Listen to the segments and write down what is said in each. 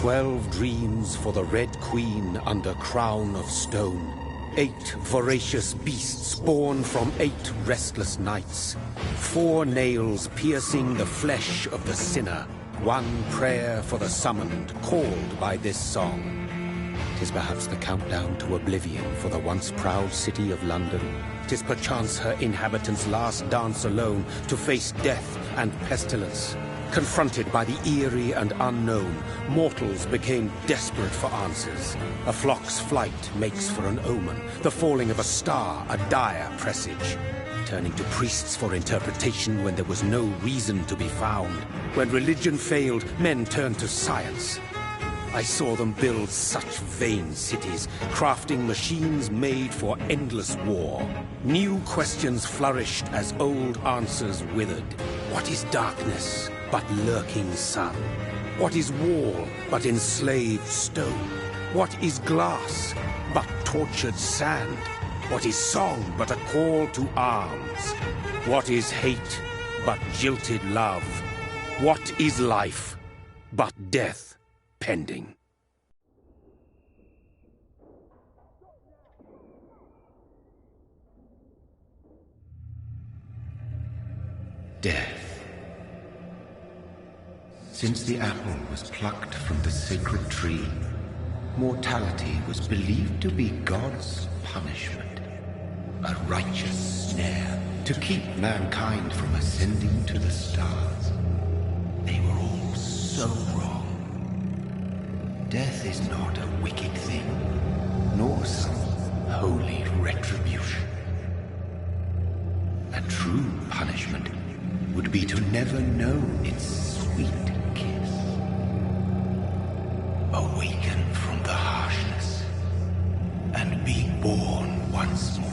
12 dreams for the Red Queen under crown of stone. 8 voracious beasts born from 8 restless nights. 4 nails piercing the flesh of the sinner. 1 prayer for the summoned, called by this song. 'Tis perhaps the countdown to oblivion for the once proud city of London. 'Tis perchance her inhabitants' last dance alone to face death and pestilence. Confronted by the eerie and unknown, mortals became desperate for answers. A flock's flight makes for an omen, the falling of a star a dire presage. Turning to priests for interpretation when there was no reason to be found. When religion failed, men turned to science. I saw them build such vain cities, crafting machines made for endless war. New questions flourished as old answers withered. What is darkness but lurking sun? What is wall but enslaved stone? What is glass but tortured sand? What is song but a call to arms? What is hate but jilted love? What is life but death pending? Death. Since the apple was plucked from the sacred tree, mortality was believed to be God's punishment. A righteous snare to keep mankind from ascending to the stars. They were all so wrong. Death is not a wicked thing, nor some holy retribution. A true punishment would be to never know its sweet kiss. Awaken from the harshness and be born once more.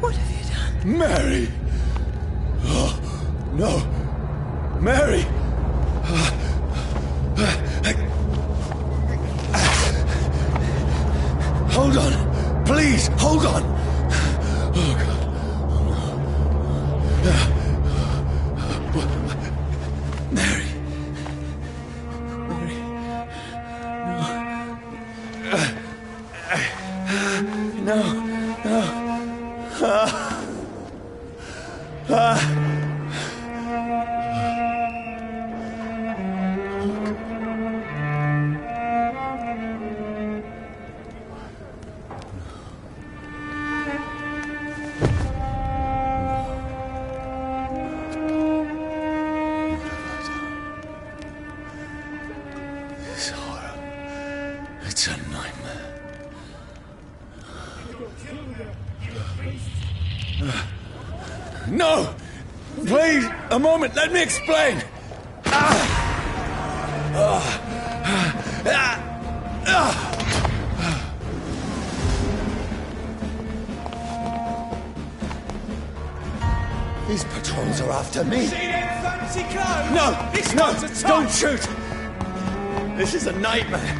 What have you done? Mary! Oh, no! Mary! Hold on! Please, hold on! Oh, God. No! Please, a moment, let me explain! These patrols are after me. See them fancy clothes? No! This No! one's a top. Don't shoot! This is a nightmare.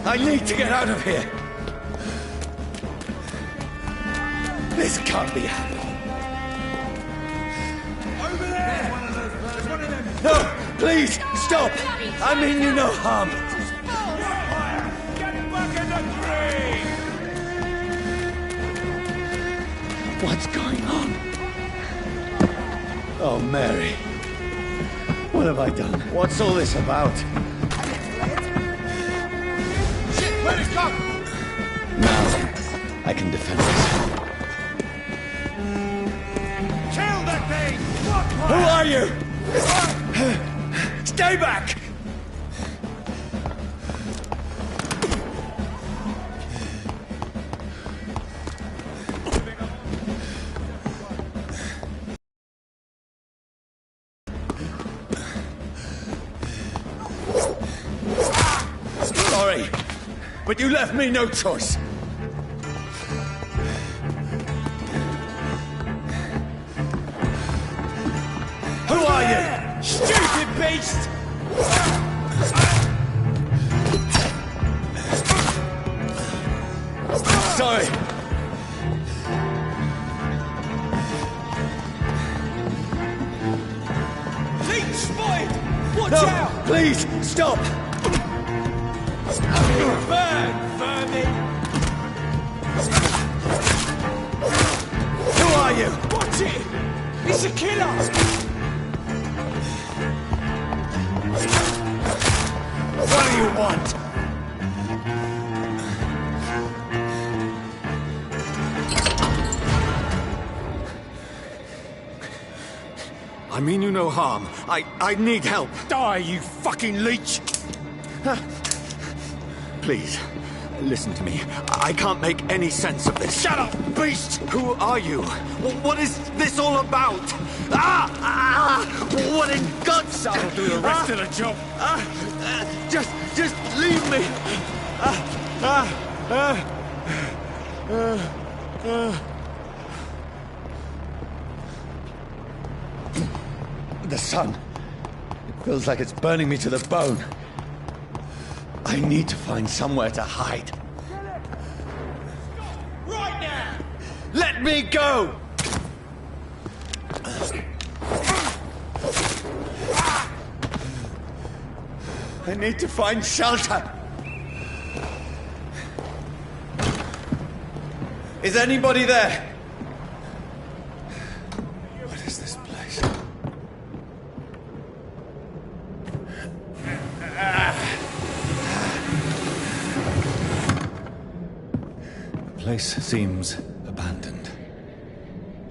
I need to get out of here. This can't be happening. Over there! There's one of them. No! Please, stop! I mean you no harm. Get back in the tree! What's going on? Oh, Mary. What have I done? What's all this about? Shit, where is Cock? Now, I can defend myself. Kill that thing! Who are you? Stay back! Sorry, but you left me no choice. Who are you? Stupid beast! Sorry. Leech spotted! Watch No, out! please, stop! Burn, vermin! Who are you? Watch it! It's a killer! What do you want? I mean you no harm. I need help. Die, you fucking leech! Please, listen to me. I can't make any sense of this. Shut up, beast! Who are you? What is this all about? What in God's... That'll do the rest of the job. Just leave me. The sun. It feels like it's burning me to the bone. I need to find somewhere to hide. Right now! Let me go! I need to find shelter. Is anybody there? What is this place? The place seems abandoned.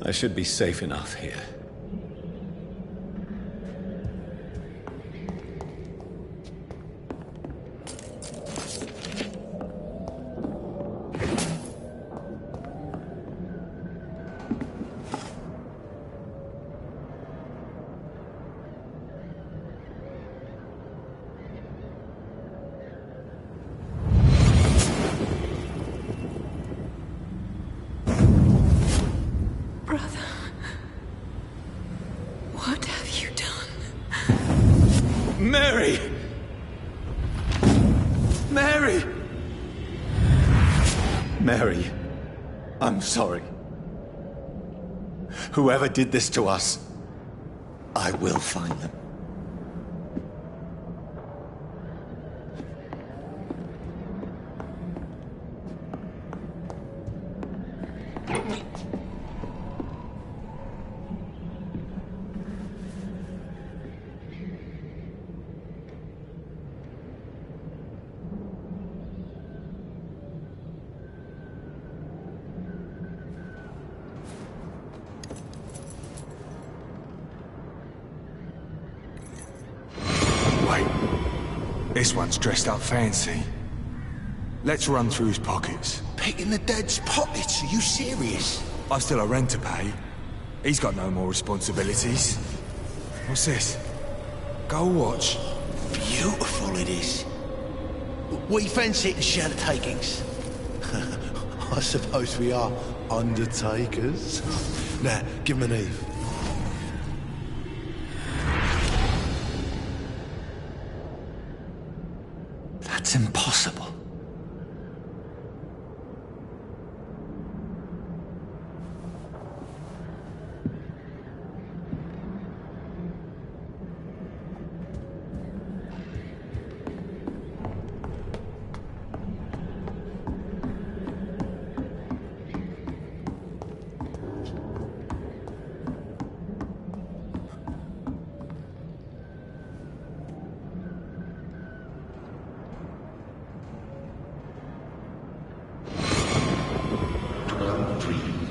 I should be safe enough here. Brother, what have you done? Mary! Mary! Mary, I'm sorry. Whoever did this to us, I will find them. Wait. This one's dressed up fancy. Let's run through his pockets. Picking the dead's pockets? Are you serious? I've still a rent to pay. He's got no more responsibilities. What's this? Go watch. Beautiful it is. We fancy it to share the takings. I suppose we are undertakers. Now, give him an Eve. That's impossible.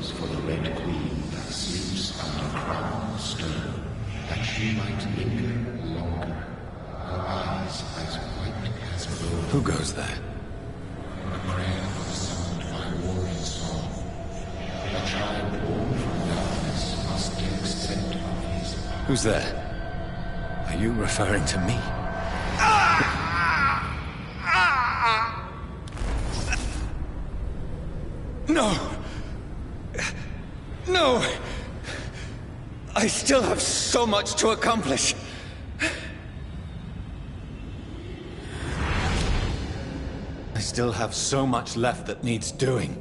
For the Red Queen that sleeps under crown of stone, that she might linger longer, her eyes as white as gold. Who goes there? A prayer was summoned by warring song. A child born from darkness must give scent of his power. Who's there? Are you referring to me? No! No! I still have so much to accomplish. I still have so much left that needs doing.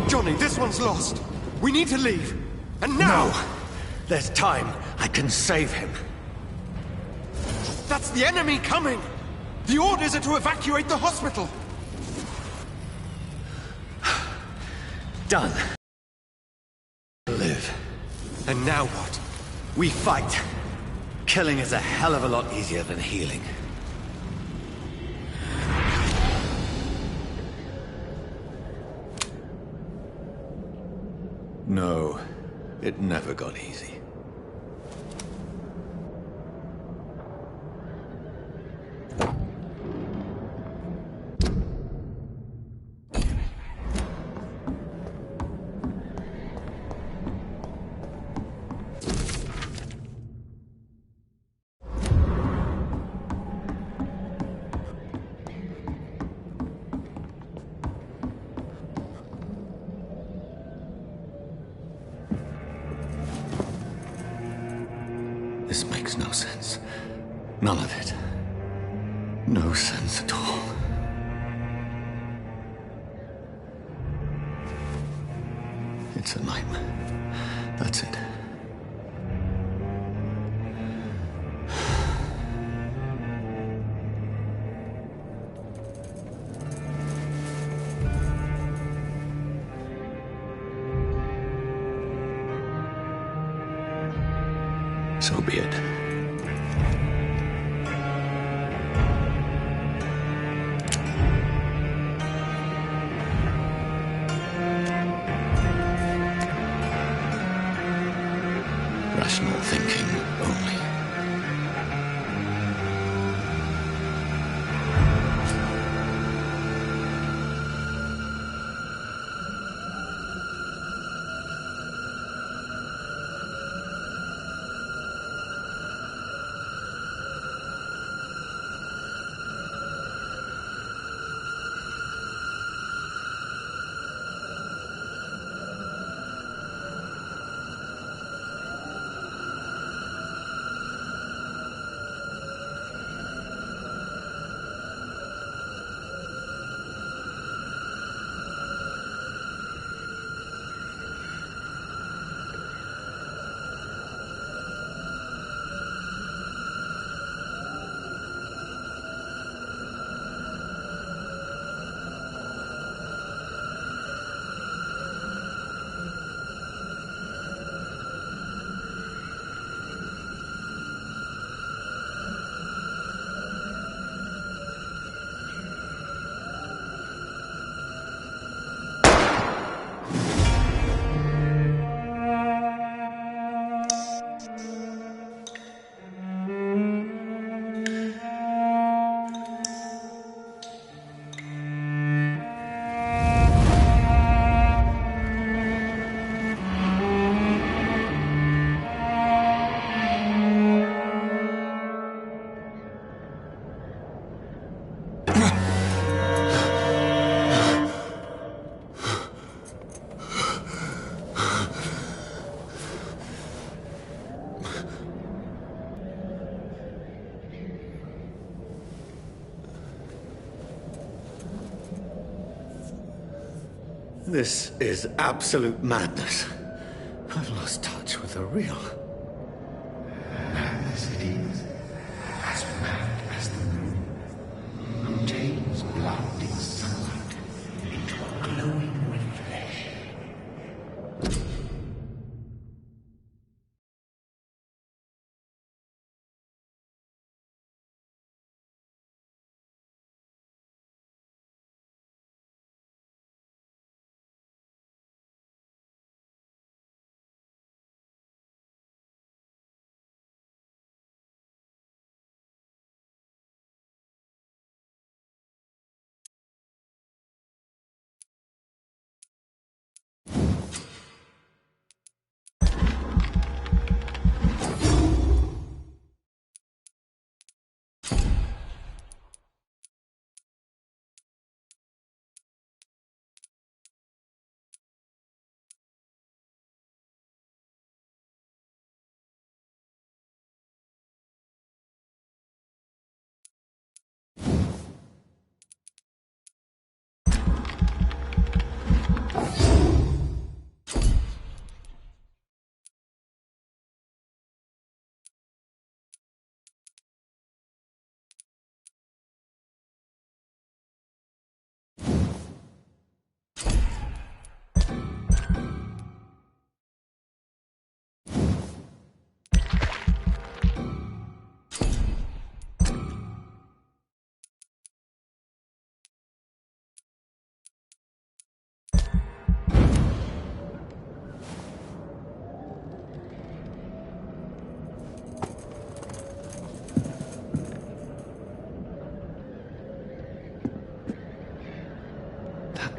Johnny, this one's lost. We need to leave. And now! No! There's time. I can save him. That's the enemy coming! The orders are to evacuate the hospital! Done. Live. And now what? We fight. Killing is a hell of a lot easier than healing. No, it never got easy. This makes no sense. None of it. No sense at all. It's a nightmare. That's it. So be it. Rational thinking only. This is absolute madness. I've lost touch with the real. Mad as it is, as mad as the moon, obtains blinding sunlight into a glowing red flesh.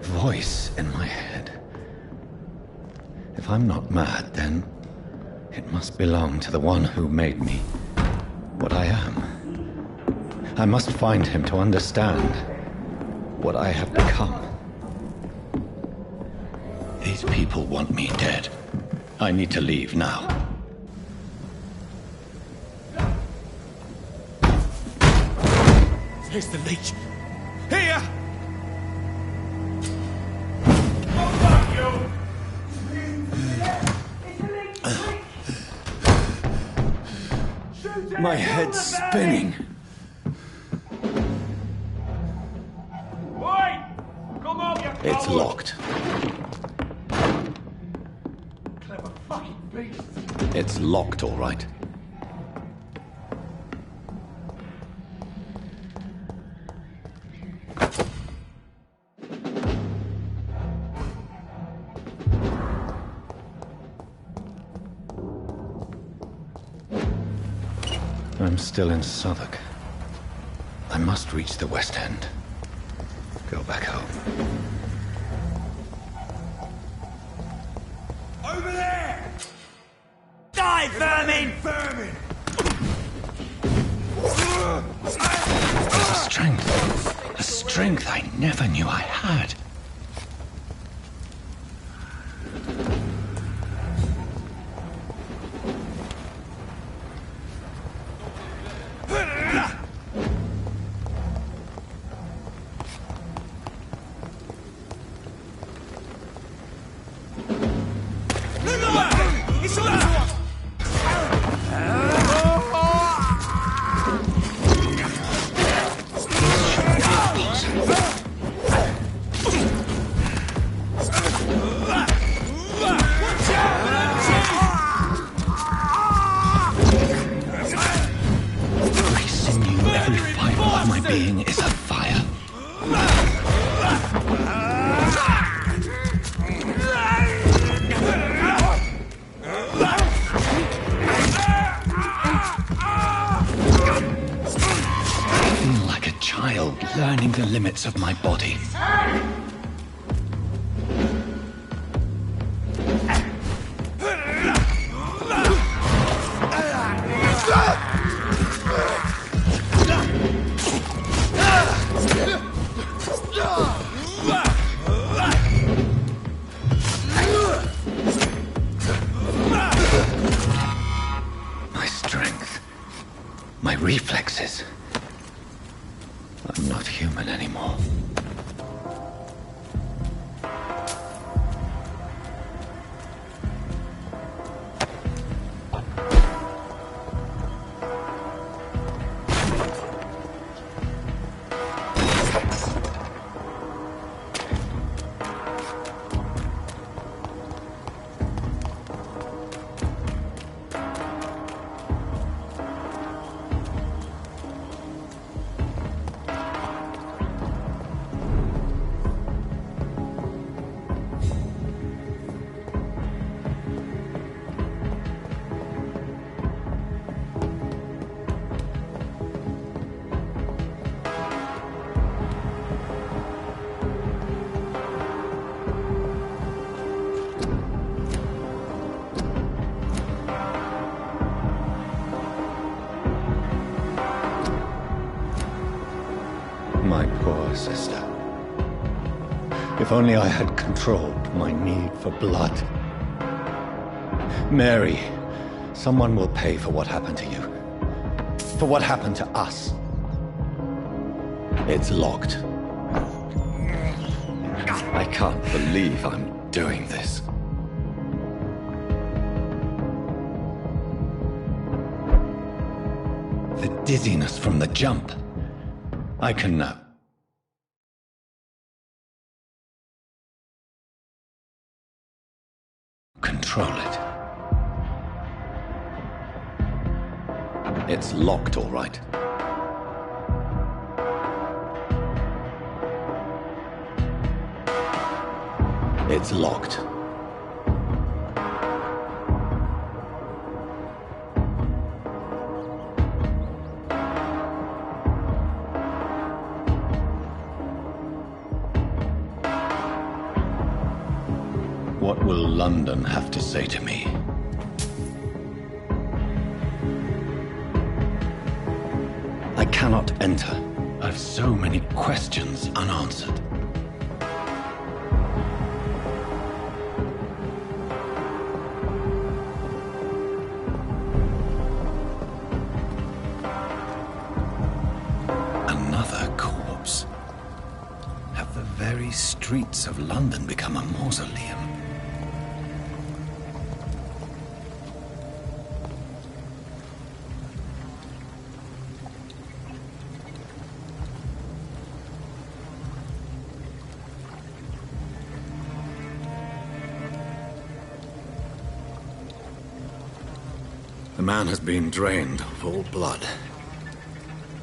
Voice in my head. If I'm not mad, then it must belong to the one who made me what I am. I must find him to understand what I have become. These people want me dead. I need to leave now. Here's the leech. Here! My head's spinning. It's locked. Clever fucking beast. It's locked, all right. I'm still in Southwark. I must reach the West End. Go back home. Over there! Die, vermin! Vermin! A strength I never knew I had. Being is afire. I feel like a child learning the limits of my body. My reflexes. I'm not human anymore. If only I had controlled my need for blood. Mary, someone will pay for what happened to you. For what happened to us. It's locked. I can't believe I'm doing this. The dizziness from the jump. I can now control it. It's locked, all right. It's locked. What will London have to say to me? I cannot enter. I've so many questions unanswered. Another corpse. Have the very streets of London become a mausoleum? The man has been drained of all blood,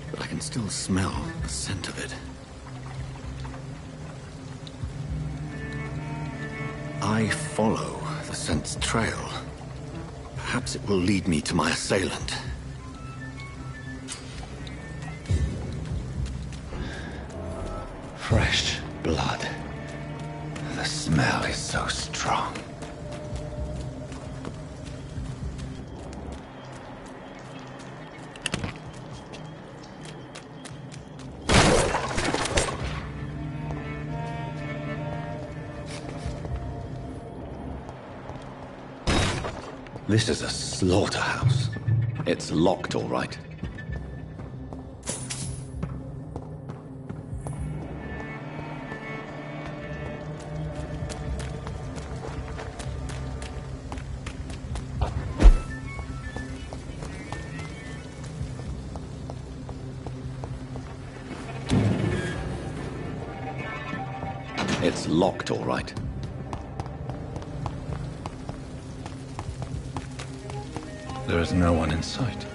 but I can still smell the scent of it. I follow the scent's trail. Perhaps it will lead me to my assailant. Fresh blood. The smell is so strong. This is a slaughterhouse. It's locked, all right. It's locked, all right. There is no one in sight.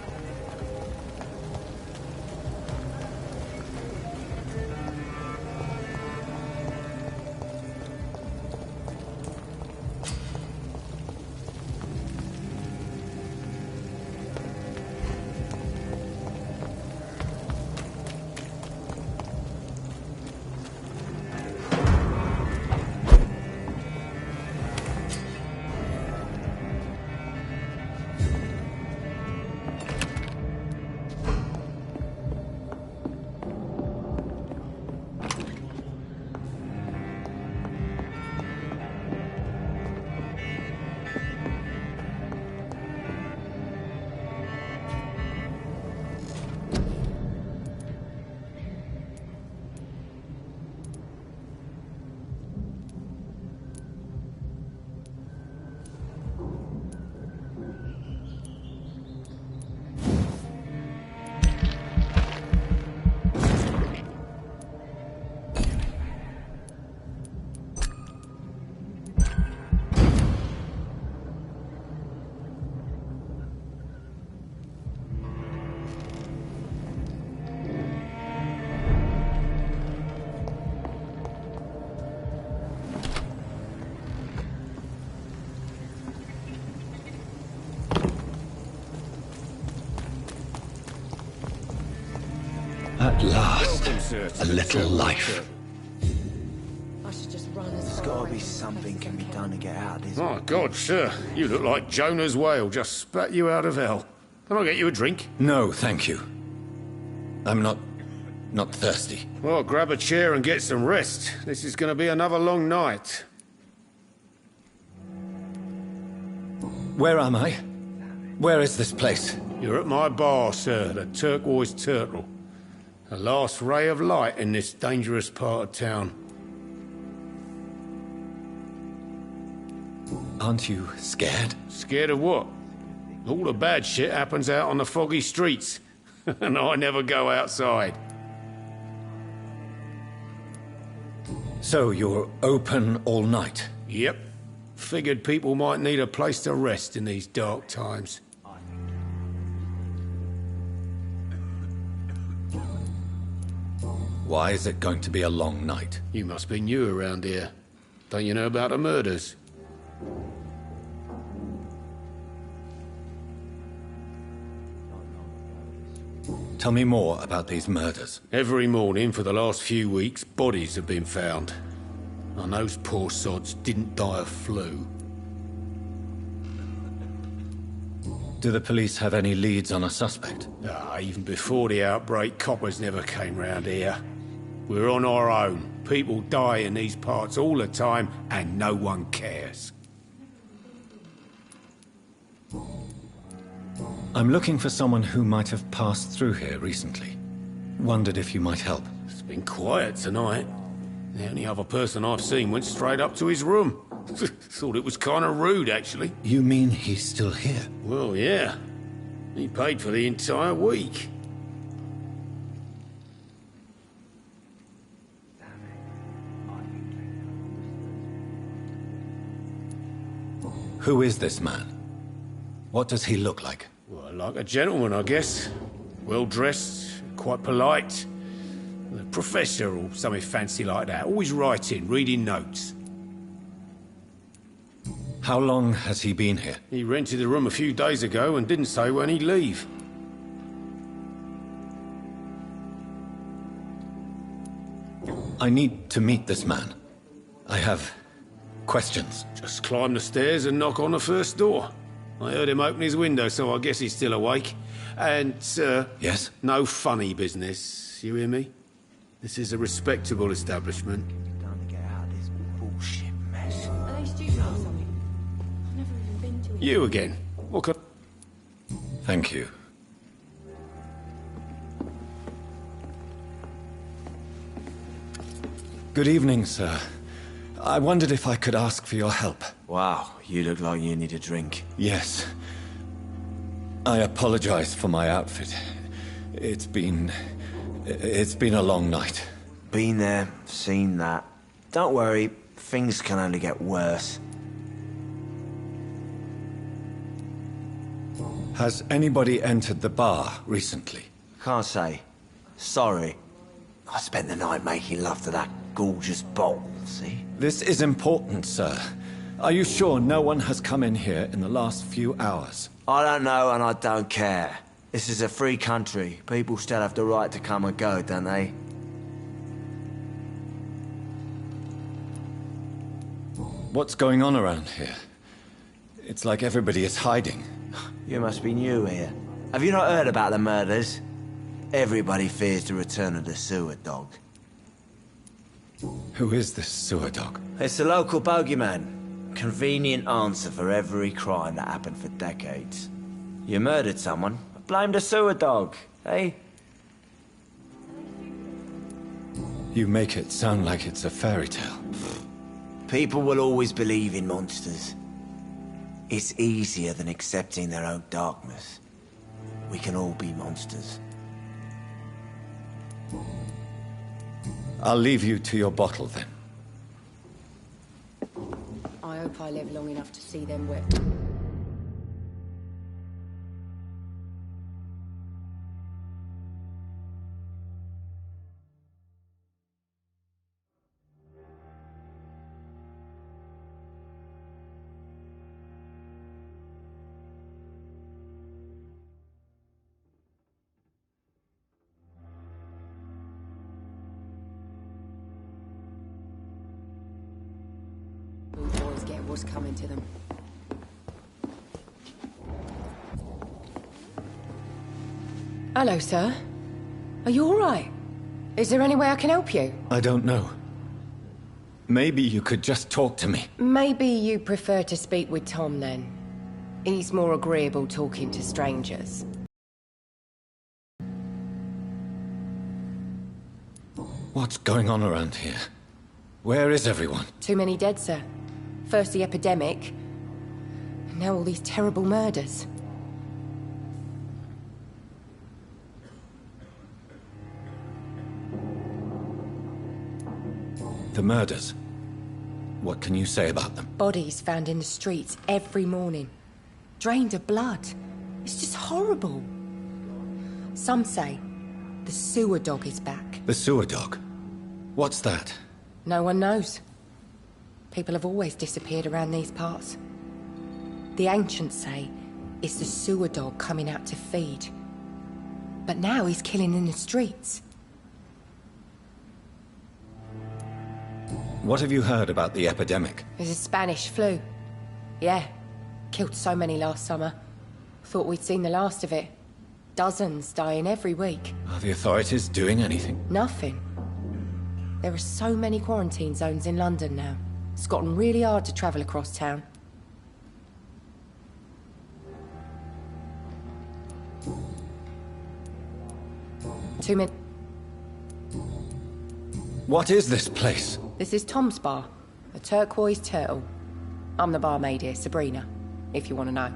At last, a little life. I should just run as There's gotta be something can be done to get out of this. My God, sir, you look like Jonah's whale just spat you out of hell. Can I get you a drink? No, thank you. I'm not not thirsty. Well, grab a chair and get some rest. This is going to be another long night. Where am I? Where is this place? You're at my bar, sir, the Turquoise Turtle. The last ray of light in this dangerous part of town. Aren't you scared? Scared of what? All the bad shit happens out on the foggy streets. And I never go outside. So you're open all night? Yep. Figured people might need a place to rest in these dark times. Why is it going to be a long night? You must be new around here. Don't you know about the murders? Tell me more about these murders. Every morning for the last few weeks, bodies have been found. And those poor sods didn't die of flu. Do the police have any leads on a suspect? Even before the outbreak, coppers never came round here. We're on our own. People die in these parts all the time, and no one cares. I'm looking for someone who might have passed through here recently. Wondered if you might help. It's been quiet tonight. The only other person I've seen went straight up to his room. Thought it was kind of rude, actually. You mean he's still here? Well, yeah. He paid for the entire week. Who is this man? What does he look like? Well, like a gentleman, I guess. Well-dressed, quite polite. A professor or something fancy like that. Always writing, reading notes. How long has he been here? He rented the room a few days ago and didn't say when he'd leave. I need to meet this man. I have questions. Just climb the stairs and knock on the first door. I heard him open his window, so I guess he's still awake. And, sir... Yes? No funny business, you hear me? This is a respectable establishment. Don't get out of this bullshit mess. Are they stupid or something? I've never even been to it. You again. What could... Thank you. Good evening, sir. I wondered if I could ask for your help. Wow, you look like you need a drink. Yes. I apologize for my outfit. It's been a long night. Been there, seen that. Don't worry, things can only get worse. Has anybody entered the bar recently? Can't say. Sorry. I spent the night making love to that gorgeous bottle, see? This is important, sir. Are you sure no one has come in here in the last few hours? I don't know and I don't care. This is a free country. People still have the right to come and go, don't they? What's going on around here? It's like everybody is hiding. You must be new here. Have you not heard about the murders? Everybody fears the return of the sewer dog. Who is this sewer dog? It's the local bogeyman. Convenient answer for every crime that happened for decades. You murdered someone, blame the sewer dog, eh? You make it sound like it's a fairy tale. People will always believe in monsters. It's easier than accepting their own darkness. We can all be monsters. I'll leave you to your bottle then. I hope I live long enough to see them whip. Boys get what's coming to them. Hello, sir. Are you all right? Is there any way I can help you? I don't know. Maybe you could just talk to me. Maybe you prefer to speak with Tom, then. He's more agreeable talking to strangers. What's going on around here? Where is everyone? Too many dead, sir. First the epidemic, and now all these terrible murders. The murders. What can you say about them? Bodies found in the streets every morning. Drained of blood. It's just horrible. Some say the sewer dog is back. The sewer dog? What's that? No one knows. People have always disappeared around these parts. The ancients say it's the sewer dog coming out to feed. But now he's killing in the streets. What have you heard about the epidemic? There's a Spanish flu. Yeah. Killed so many last summer. Thought we'd seen the last of it. Dozens dying every week. Are the authorities doing anything? Nothing. There are so many quarantine zones in London now. It's gotten really hard to travel across town. Too many. What is this place? This is Tom's bar. A turquoise turtle. I'm the barmaid here, Sabrina, if you want to know.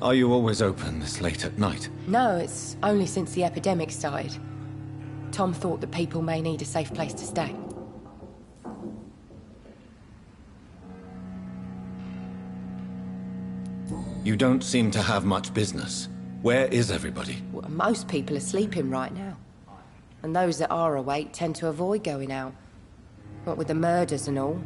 Are you always open this late at night? No, it's only since the epidemic started. Tom thought that people may need a safe place to stay. You don't seem to have much business. Where is everybody? Well, most people are sleeping right now. And those that are awake tend to avoid going out. What with the murders and all.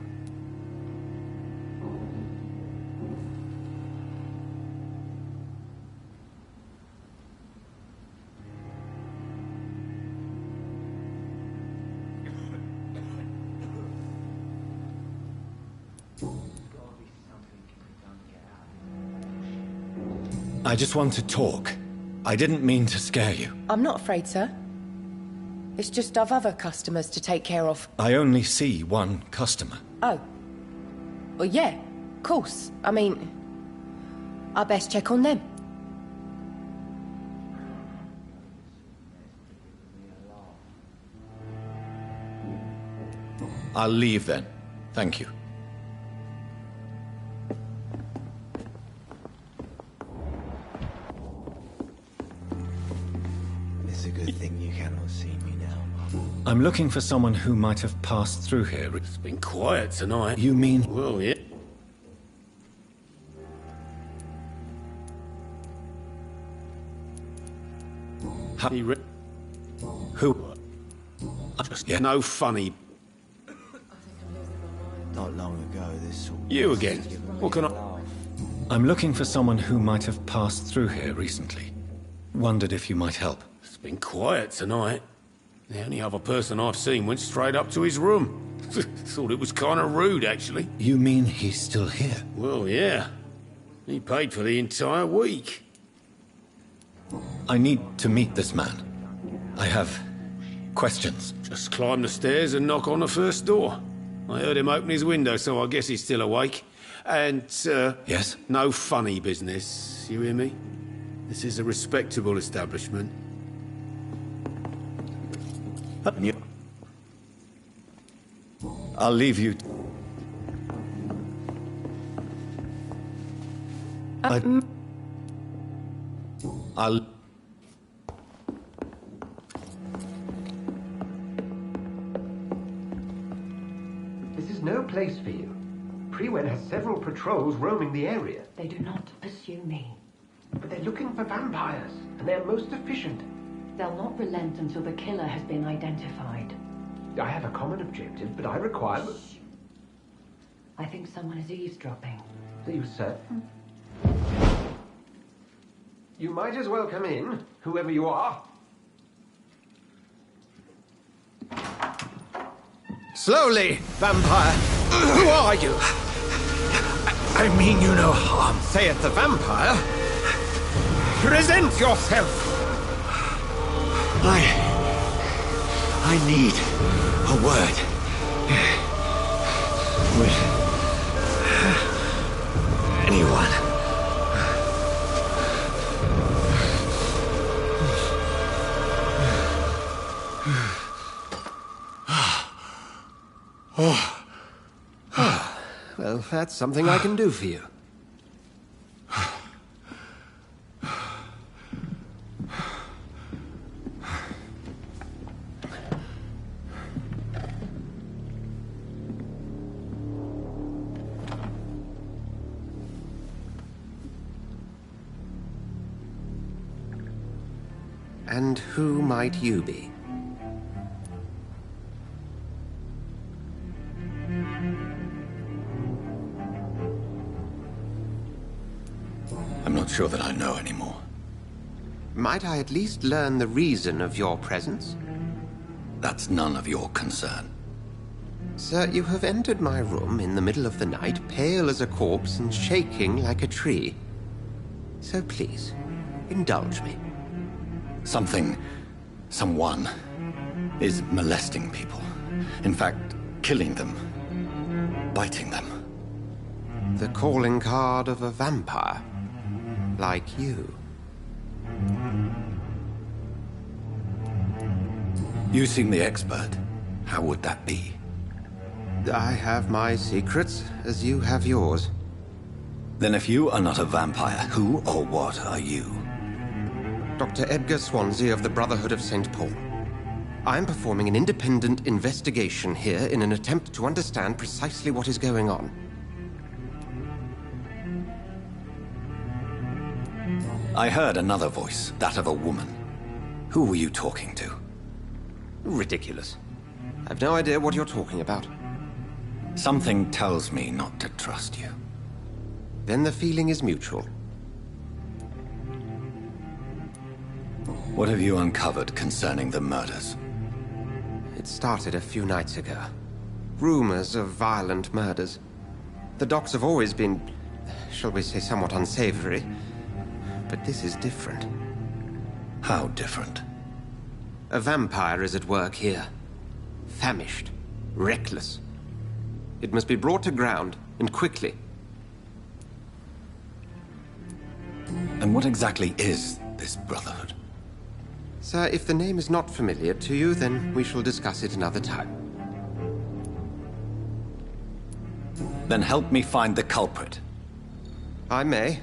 I just want to talk. I didn't mean to scare you. I'm not afraid, sir. It's just I've other customers to take care of. I only see one customer. Oh. Well, yeah, of course. I mean, I best check on them. I'll leave then. Thank you. It's a good thing you cannot see me now. I'm looking for someone who might have passed through here. It's been quiet tonight. You mean... Well, yeah. Who? Just Yeah. no funny. Not long ago, this sort of You place again. has given me What can a I- laugh. I'm looking for someone who might have passed through here recently. Wondered if you might help. It's been quiet tonight. The only other person I've seen went straight up to his room. Thought it was kind of rude, actually. You mean he's still here? Well, yeah. He paid for the entire week. I need to meet this man. I have questions. Just climb the stairs and knock on the first door. I heard him open his window, so I guess he's still awake. And, Yes? no funny business, you hear me? This is a respectable establishment. I'll leave you. I'll... This is no place for you. Prewen has several patrols roaming the area, They do not pursue me. but they're looking for vampires, and they're most efficient. They'll not relent until the killer has been identified. I have a common objective, but I require... I think someone is eavesdropping. Do you, sir? You might as well come in, whoever you are. Slowly, vampire. Who are you? I mean you no harm. Saith the vampire. Present yourself! I need a word. With anyone. Well, that's something I can do for you. And who might you be? I'm not sure that I know anymore. Might I at least learn the reason of your presence? That's none of your concern. Sir, you have entered my room in the middle of the night, pale as a corpse and shaking like a tree. So please, indulge me. Someone is molesting people. In fact, killing them. Biting them. The calling card of a vampire. Like you. You seem the expert. How would that be? I have my secrets, as you have yours. Then if you are not a vampire, who or what are you? Dr. Edgar Swansea of the Brotherhood of St. Paul. I am performing an independent investigation here in an attempt to understand precisely what is going on. I heard another voice, that of a woman. Who were you talking to? Ridiculous. I've no idea what you're talking about. Something tells me not to trust you. Then the feeling is mutual. What have you uncovered concerning the murders? It started a few nights ago. Rumors of violent murders. The docks have always been, shall we say, somewhat unsavory. But this is different. How different? A vampire is at work here. Famished. Reckless. It must be brought to ground, and quickly. And what exactly is this Brotherhood? Sir, if the name is not familiar to you, then we shall discuss it another time. Then help me find the culprit. I may.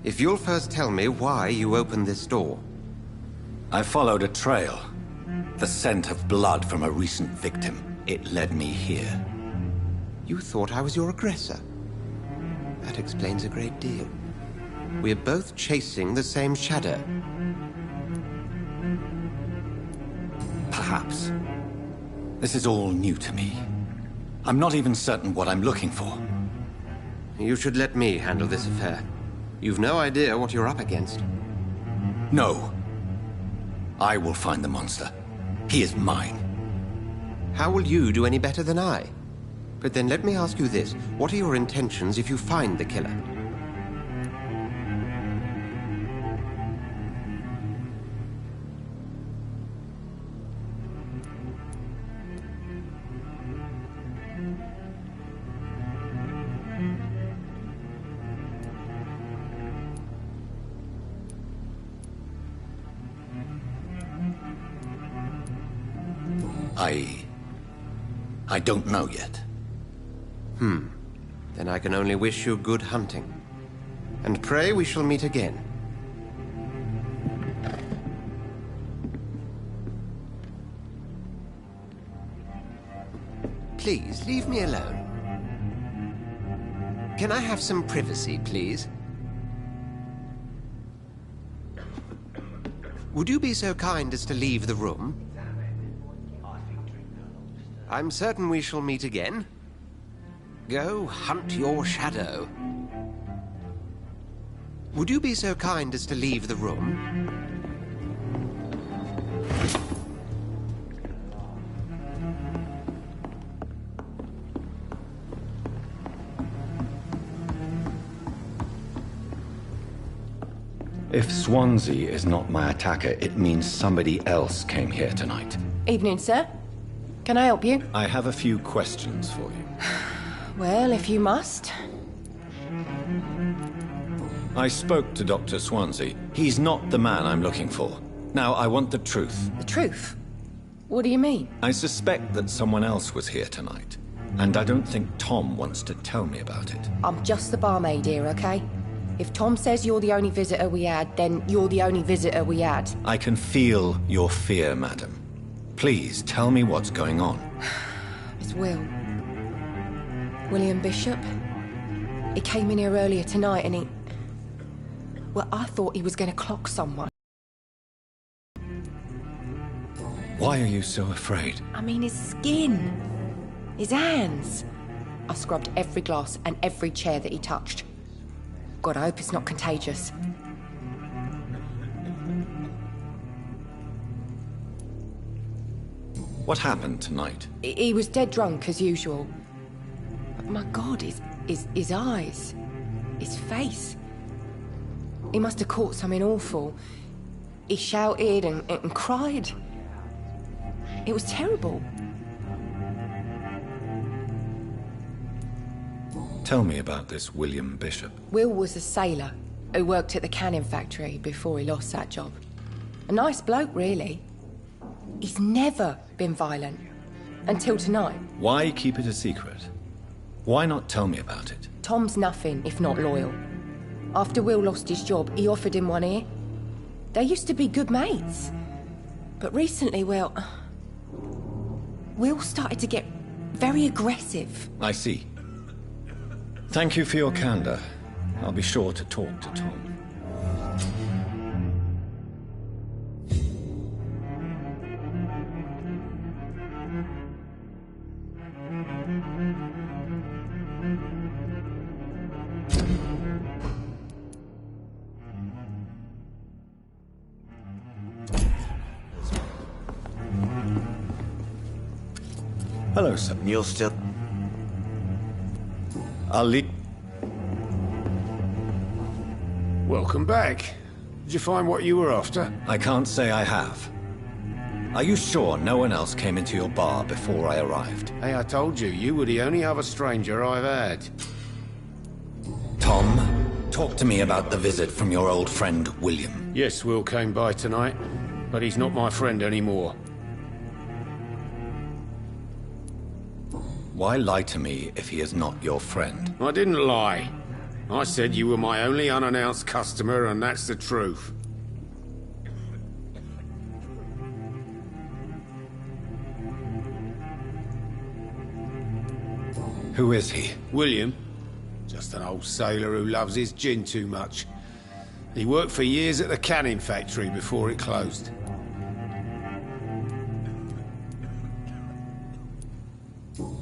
If you'll first tell me why you opened this door. I followed a trail. The scent of blood from a recent victim. It led me here. You thought I was your aggressor. That explains a great deal. We're both chasing the same shadow. Perhaps. This is all new to me. I'm not even certain what I'm looking for. You should let me handle this affair. You've no idea what you're up against. No. I will find the monster. He is mine. How will you do any better than I? But then let me ask you this. What are your intentions if you find the killer? I don't know yet. Then I can only wish you good hunting. And pray we shall meet again. Please, leave me alone. Can I have some privacy, please? Would you be so kind as to leave the room? I'm certain we shall meet again. Go hunt your shadow. Would you be so kind as to leave the room? If Swansea is not my attacker, it means somebody else came here tonight. Evening, sir. Can I help you? I have a few questions for you. Well, if you must. I spoke to Dr. Swansea. He's not the man I'm looking for. Now, I want the truth. The truth? What do you mean? I suspect that someone else was here tonight. And I don't think Tom wants to tell me about it. I'm just the barmaid here, okay? If Tom says you're the only visitor we had, then you're the only visitor we had. I can feel your fear, madam. Please, tell me what's going on. It's Will. William Bishop. He came in here earlier tonight and he... Well, I thought he was going to clock someone. Why are you so afraid? I mean, his skin. His hands. I scrubbed every glass and every chair that he touched. God, I hope it's not contagious. What happened tonight? He was dead drunk, as usual. But my God, his eyes. His face. He must have caught something awful. He shouted and cried. It was terrible. Tell me about this William Bishop. Will was a sailor who worked at the canning factory before he lost that job. A nice bloke, really. He's never been violent. Until tonight. Why keep it a secret? Why not tell me about it? Tom's nothing if not loyal. After Will lost his job, he offered him one ear. They used to be good mates. But recently, well... Will started to get very aggressive. I see. Thank you for your candor. I'll be sure to talk to Tom. Hello, sir. You're still... I'll leave... Welcome back. Did you find what you were after? I can't say I have. Are you sure no one else came into your bar before I arrived? Hey, I told you, you were the only other stranger I've had. Tom, talk to me about the visit from your old friend, William. Yes, Will came by tonight, but he's not my friend anymore. Why lie to me if he is not your friend? I didn't lie. I said you were my only unannounced customer, and that's the truth. Who is he? William. Just an old sailor who loves his gin too much. He worked for years at the canning factory before it closed.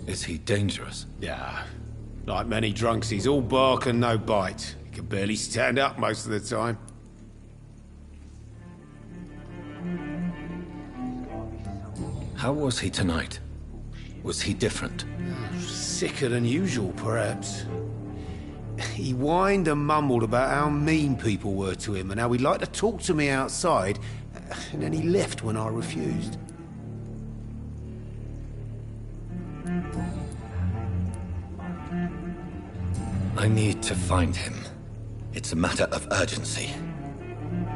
Is he dangerous? Yeah. Like many drunks, he's all bark and no bite. He can barely stand up most of the time. How was he tonight? Was he different? Sicker than usual, perhaps. He whined and mumbled about how mean people were to him and how he'd like to talk to me outside, and then he left when I refused. I need to find him. It's a matter of urgency.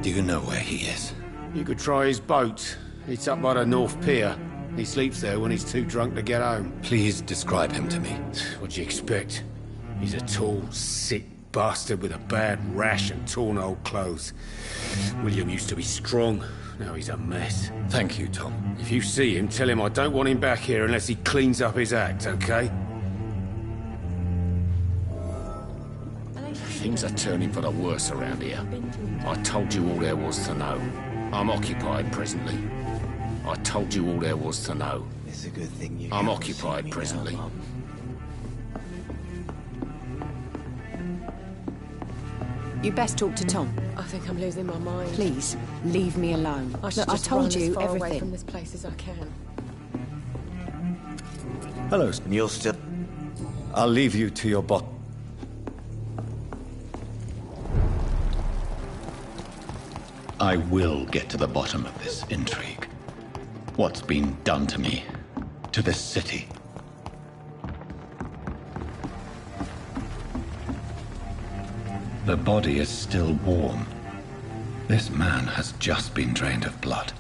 Do you know where he is? You could try his boat. It's up by the North Pier. He sleeps there when he's too drunk to get home. Please describe him to me. What do you expect? He's a tall, sick bastard with a bad rash and torn old clothes. William used to be strong. Now he's a mess. Thank you, Tom. If you see him, tell him I don't want him back here unless he cleans up his act, okay? Things are turning for the worse around here. I told you all there was to know. I'm occupied presently. I told you all there was to know. It's a good thing you I'm occupied presently. Now, You best talk to Tom. I think I'm losing my mind. Please, leave me alone. I should Look, just I told run you as far away everything. from this place as I can. Hello. You're still... I'll leave you to your bot. I will get to the bottom of this intrigue. What's been done to me, to this city. The body is still warm. This man has just been drained of blood.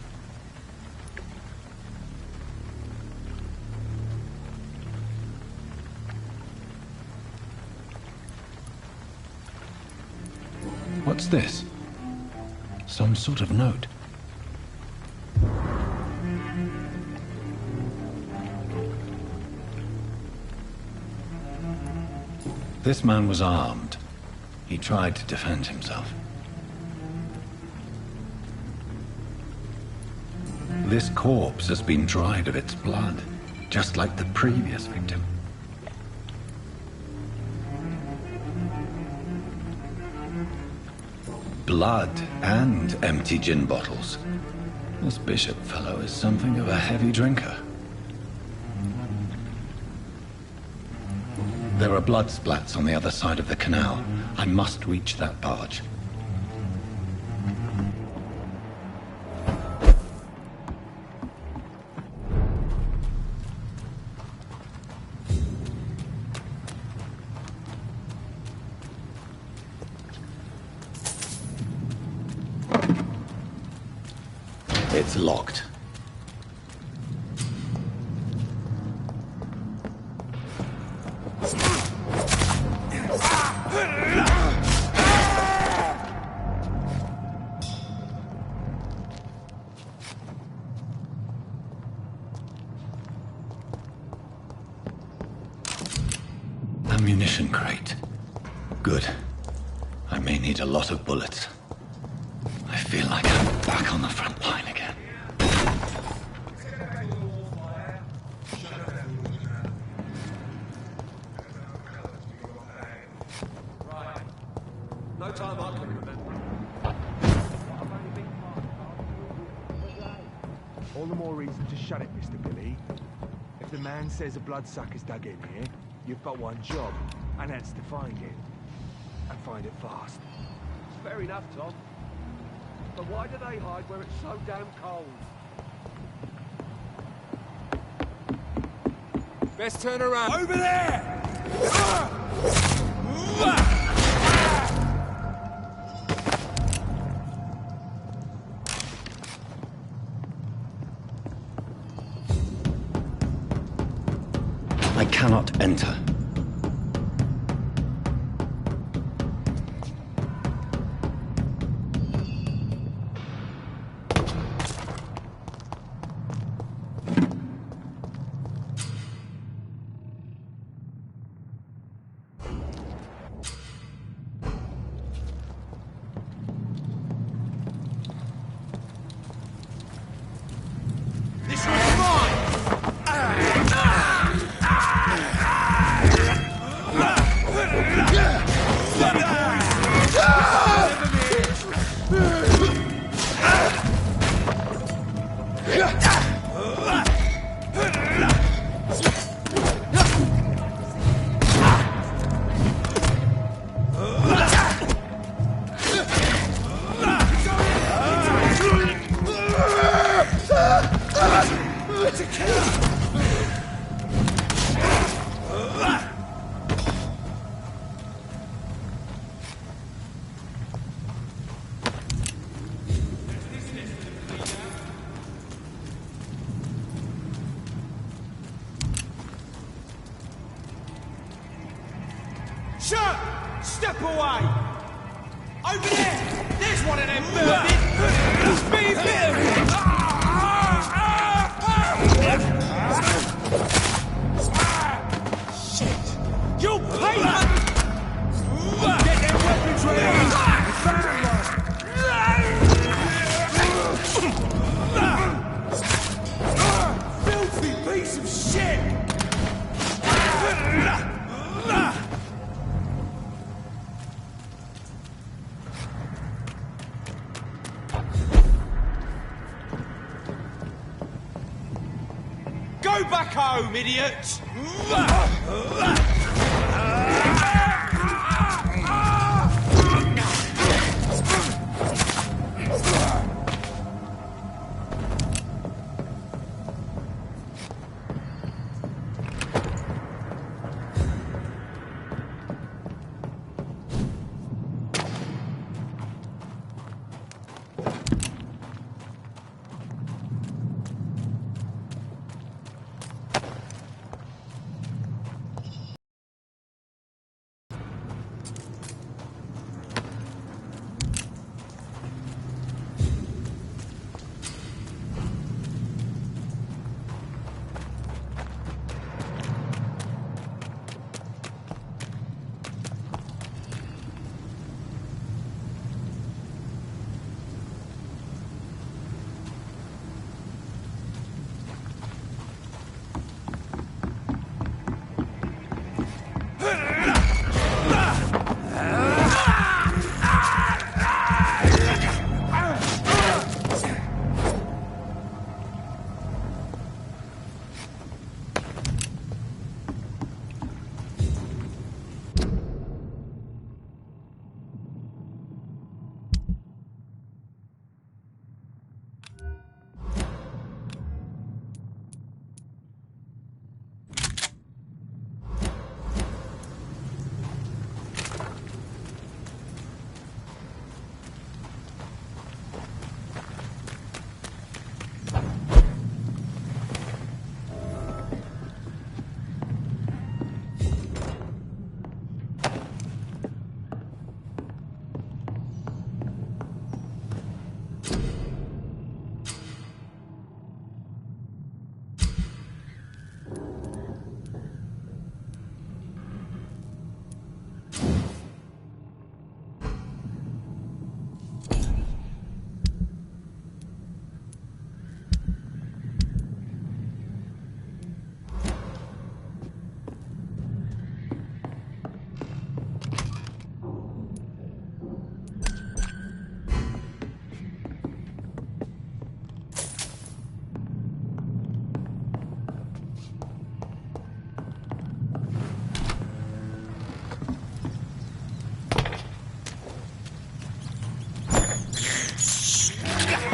What's this? Some sort of note. This man was armed. He tried to defend himself. This corpse has been dried of its blood, just like the previous victim. Blood and empty gin bottles. This bishop fellow is something of a heavy drinker. There are blood splats on the other side of the canal. I must reach that barge. It's locked. Ammunition crate. Good. I may need a lot of bullets. I feel like I'm back on the front line again. Right. No time I can remember. All the more reason to shut it, Mr. Billy. If the man says a bloodsucker's dug in here, you've got one job, and that's to find it. And find it fast. Fair enough, Tom. But why do they hide where it's so damn cold? Best turn around. Over there! I cannot enter. Shut! Step away! Over there! There's one of them murdered! He's being bitten! Shit! You'll pay! Get them weapons ready! Filthy piece of shit! Go back home, idiot!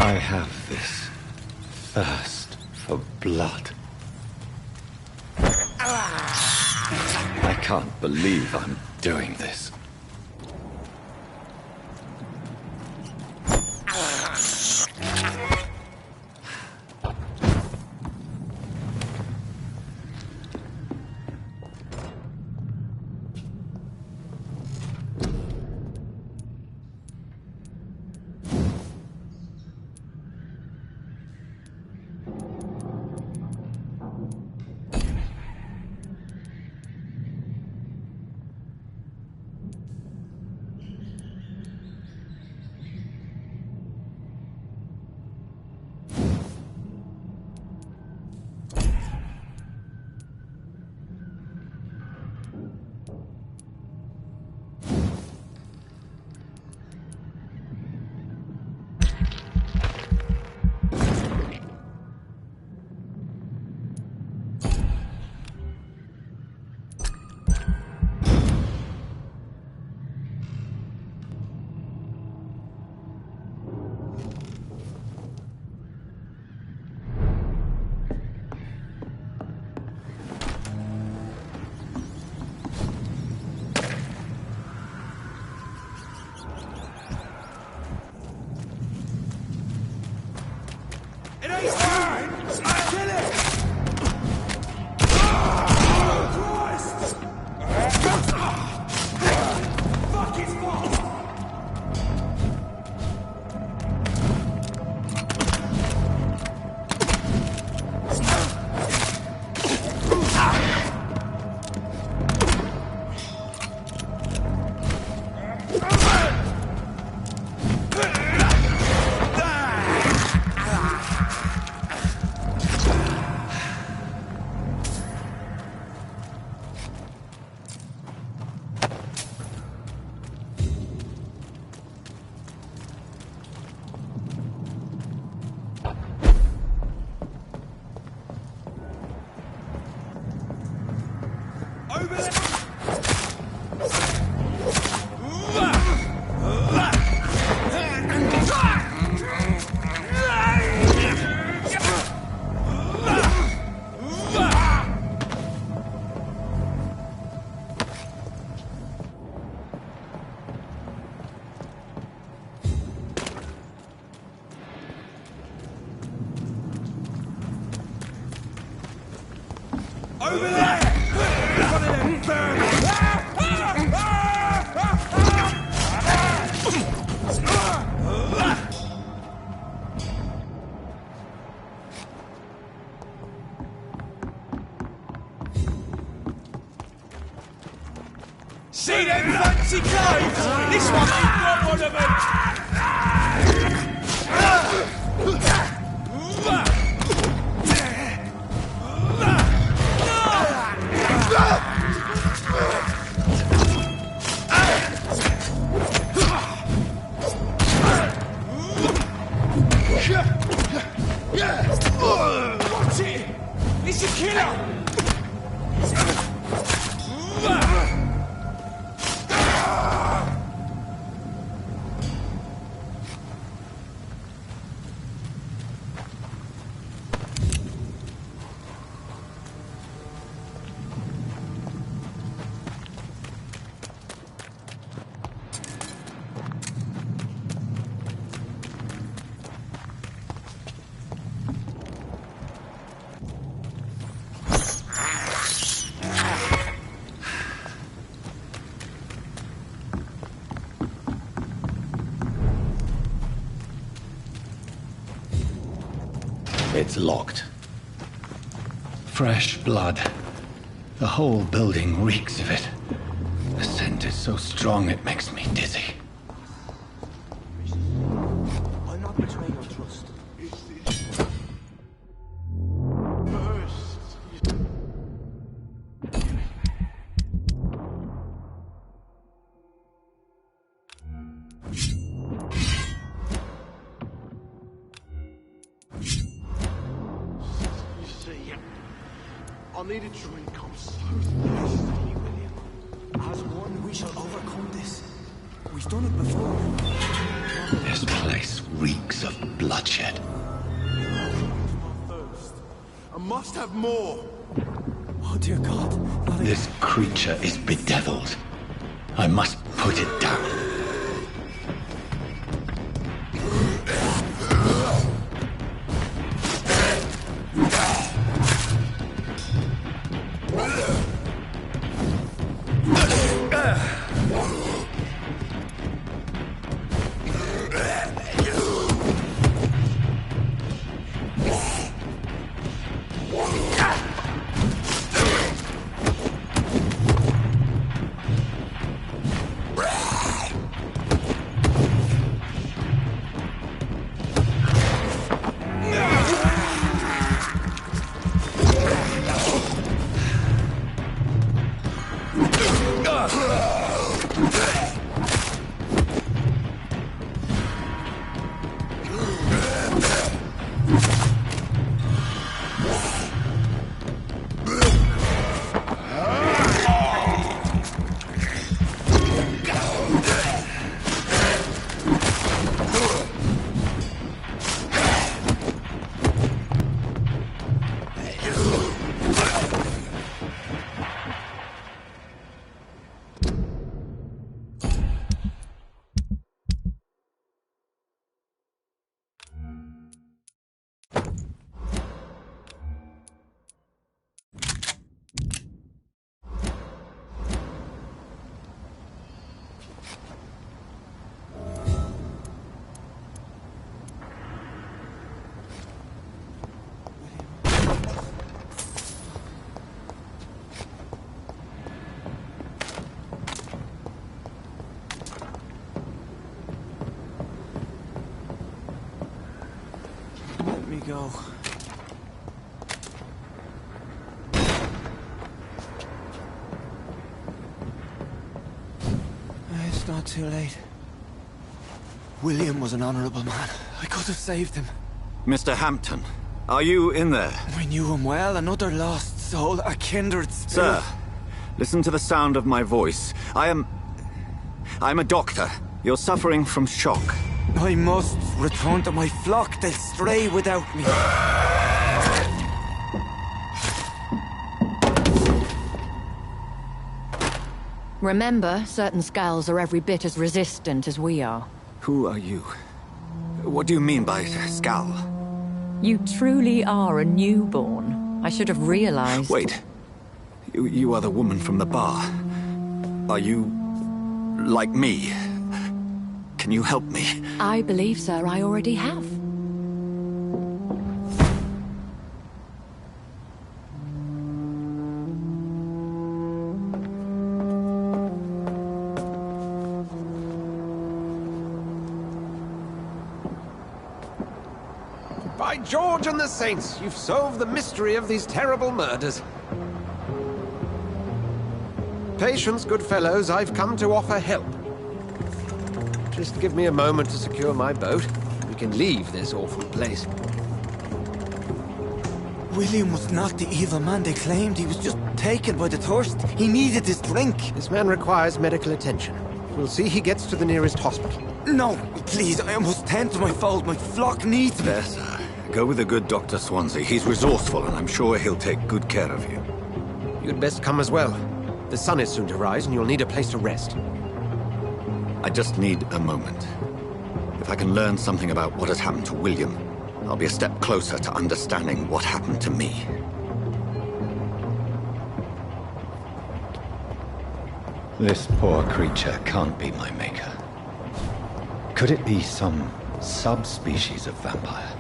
I have this thirst for blood. I can't believe I'm doing this. See them fancy clothes? This one ain't got one of them! Watch it! It's a killer! It's locked. Fresh blood. The whole building reeks of it. The scent is so strong it makes me dizzy. I'll not betray your trust. I need a drink, I'm so thirsty, William. As one, we shall overcome this. We've done it before. This place reeks of blood. bloodshed. I must have more. Oh, dear God. This creature is bedeviled. I must put it down. Go. It's not too late. William was an honorable man. I could have saved him. Mr. Hampton, are you in there? I knew him well, another lost soul, a kindred spirit. Sir, listen to the sound of my voice. I'm a doctor. You're suffering from shock. I must return to my flock. They'll stray without me. Remember, certain skulls are every bit as resistant as we are. Who are you? What do you mean by skull? You truly are a newborn. I should have realized. Wait. You are the woman from the bar. Are you like me? Can you help me? I believe, sir, I already have. By George and the Saints, you've solved the mystery of these terrible murders. Patience, good fellows, I've come to offer help. Just give me a moment to secure my boat. We can leave this awful place. William was not the evil man they claimed. He was just taken by the thirst. He needed his drink. This man requires medical attention. We'll see he gets to the nearest hospital. No, please, I must tend to my fold. My flock needs me. There, sir. Go with the good Dr. Swansea. He's resourceful, and I'm sure he'll take good care of you. You'd best come as well. The sun is soon to rise, and you'll need a place to rest. I just need a moment. If I can learn something about what has happened to William, I'll be a step closer to understanding what happened to me. This poor creature can't be my maker. Could it be some subspecies of vampire?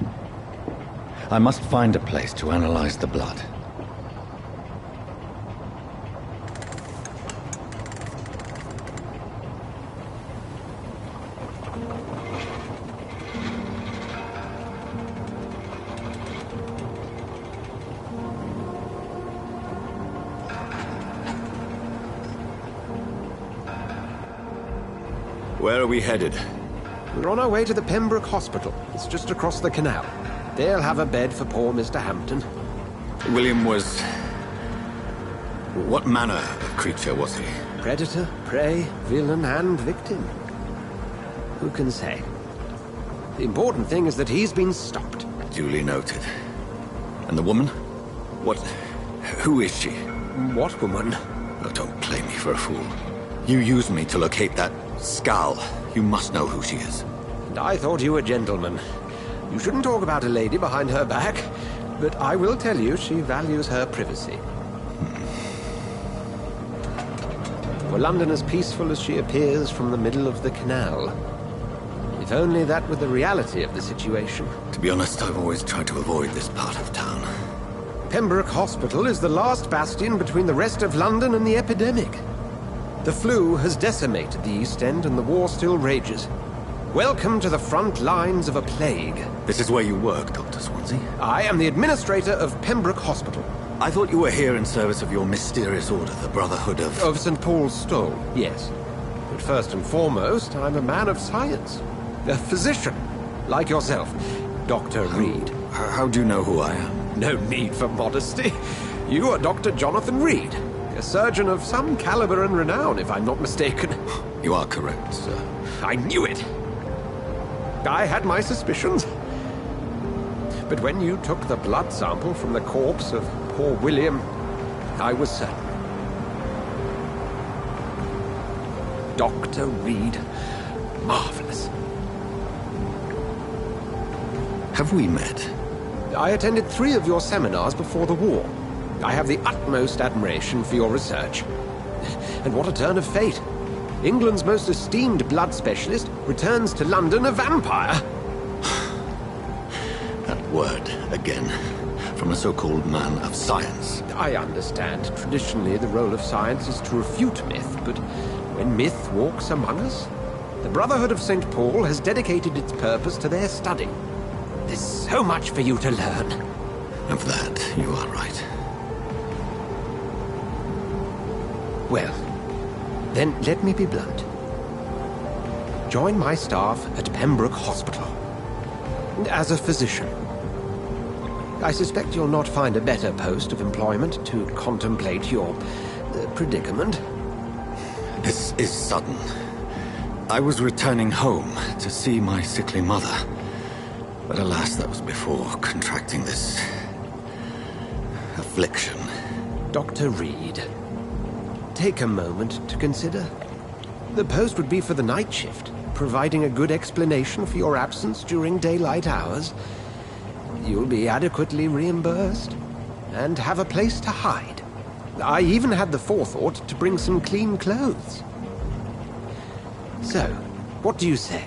I must find a place to analyze the blood. Where are we headed? We're on our way to the Pembroke Hospital. It's just across the canal. They'll have a bed for poor Mr. Hampton. William was... what manner of creature was he? Predator, prey, villain, and victim. Who can say? The important thing is that he's been stopped. Duly noted. And the woman? What... who is she? What woman? Oh, don't play me for a fool. You used me to locate that skull. You must know who she is. And I thought you a gentleman. You shouldn't talk about a lady behind her back, but I will tell you she values her privacy. For London as peaceful as she appears from the middle of the canal. If only that were the reality of the situation. To be honest, I've always tried to avoid this part of town. Pembroke Hospital is the last bastion between the rest of London and the epidemic. The flu has decimated the East End and the war still rages. Welcome to the front lines of a plague. This is where you work, Dr. Swansea? I am the administrator of Pembroke Hospital. I thought you were here in service of your mysterious order, the Brotherhood of... Of St. Paul's Stole, yes. But first and foremost, I'm a man of science. A physician, like yourself, Dr. Reid. How do you know who I am? No need for modesty. You are Dr. Jonathan Reid, a surgeon of some caliber and renown, if I'm not mistaken. You are correct, sir. I knew it! I had my suspicions. But when you took the blood sample from the corpse of poor William, I was certain. Dr. Reid. Marvelous. Have we met? I attended 3 of your seminars before the war. I have the utmost admiration for your research. And what a turn of fate. England's most esteemed blood specialist returns to London a vampire. That word, again. From a so-called man of science. I understand. Traditionally, the role of science is to refute myth, but when myth walks among us, the Brotherhood of St. Paul has dedicated its purpose to their study. There's so much for you to learn. Of that, you are right. Well, then let me be blunt. Join my staff at Pembroke Hospital. As a physician. I suspect you'll not find a better post of employment to contemplate your predicament. This is sudden. I was returning home to see my sickly mother. But alas, that was before contracting this... affliction. Dr. Reid, take a moment to consider. The post would be for the night shift, providing a good explanation for your absence during daylight hours. You'll be adequately reimbursed, and have a place to hide. I even had the forethought to bring some clean clothes. So, what do you say?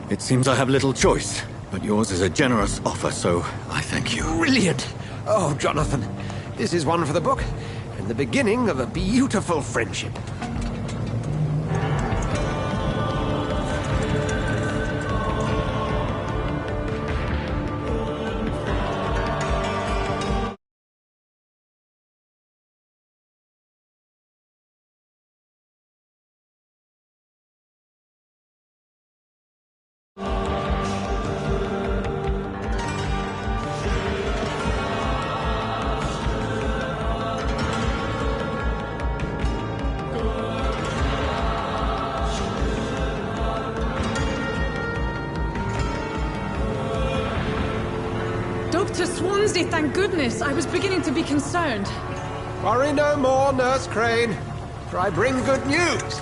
It seems I have little choice, but yours is a generous offer, so I thank you. Brilliant! Oh, Jonathan, this is one for the book, and the beginning of a beautiful friendship. Dr. Swansea, thank goodness. I was beginning to be concerned. Worry no more, Nurse Crane, for I bring good news.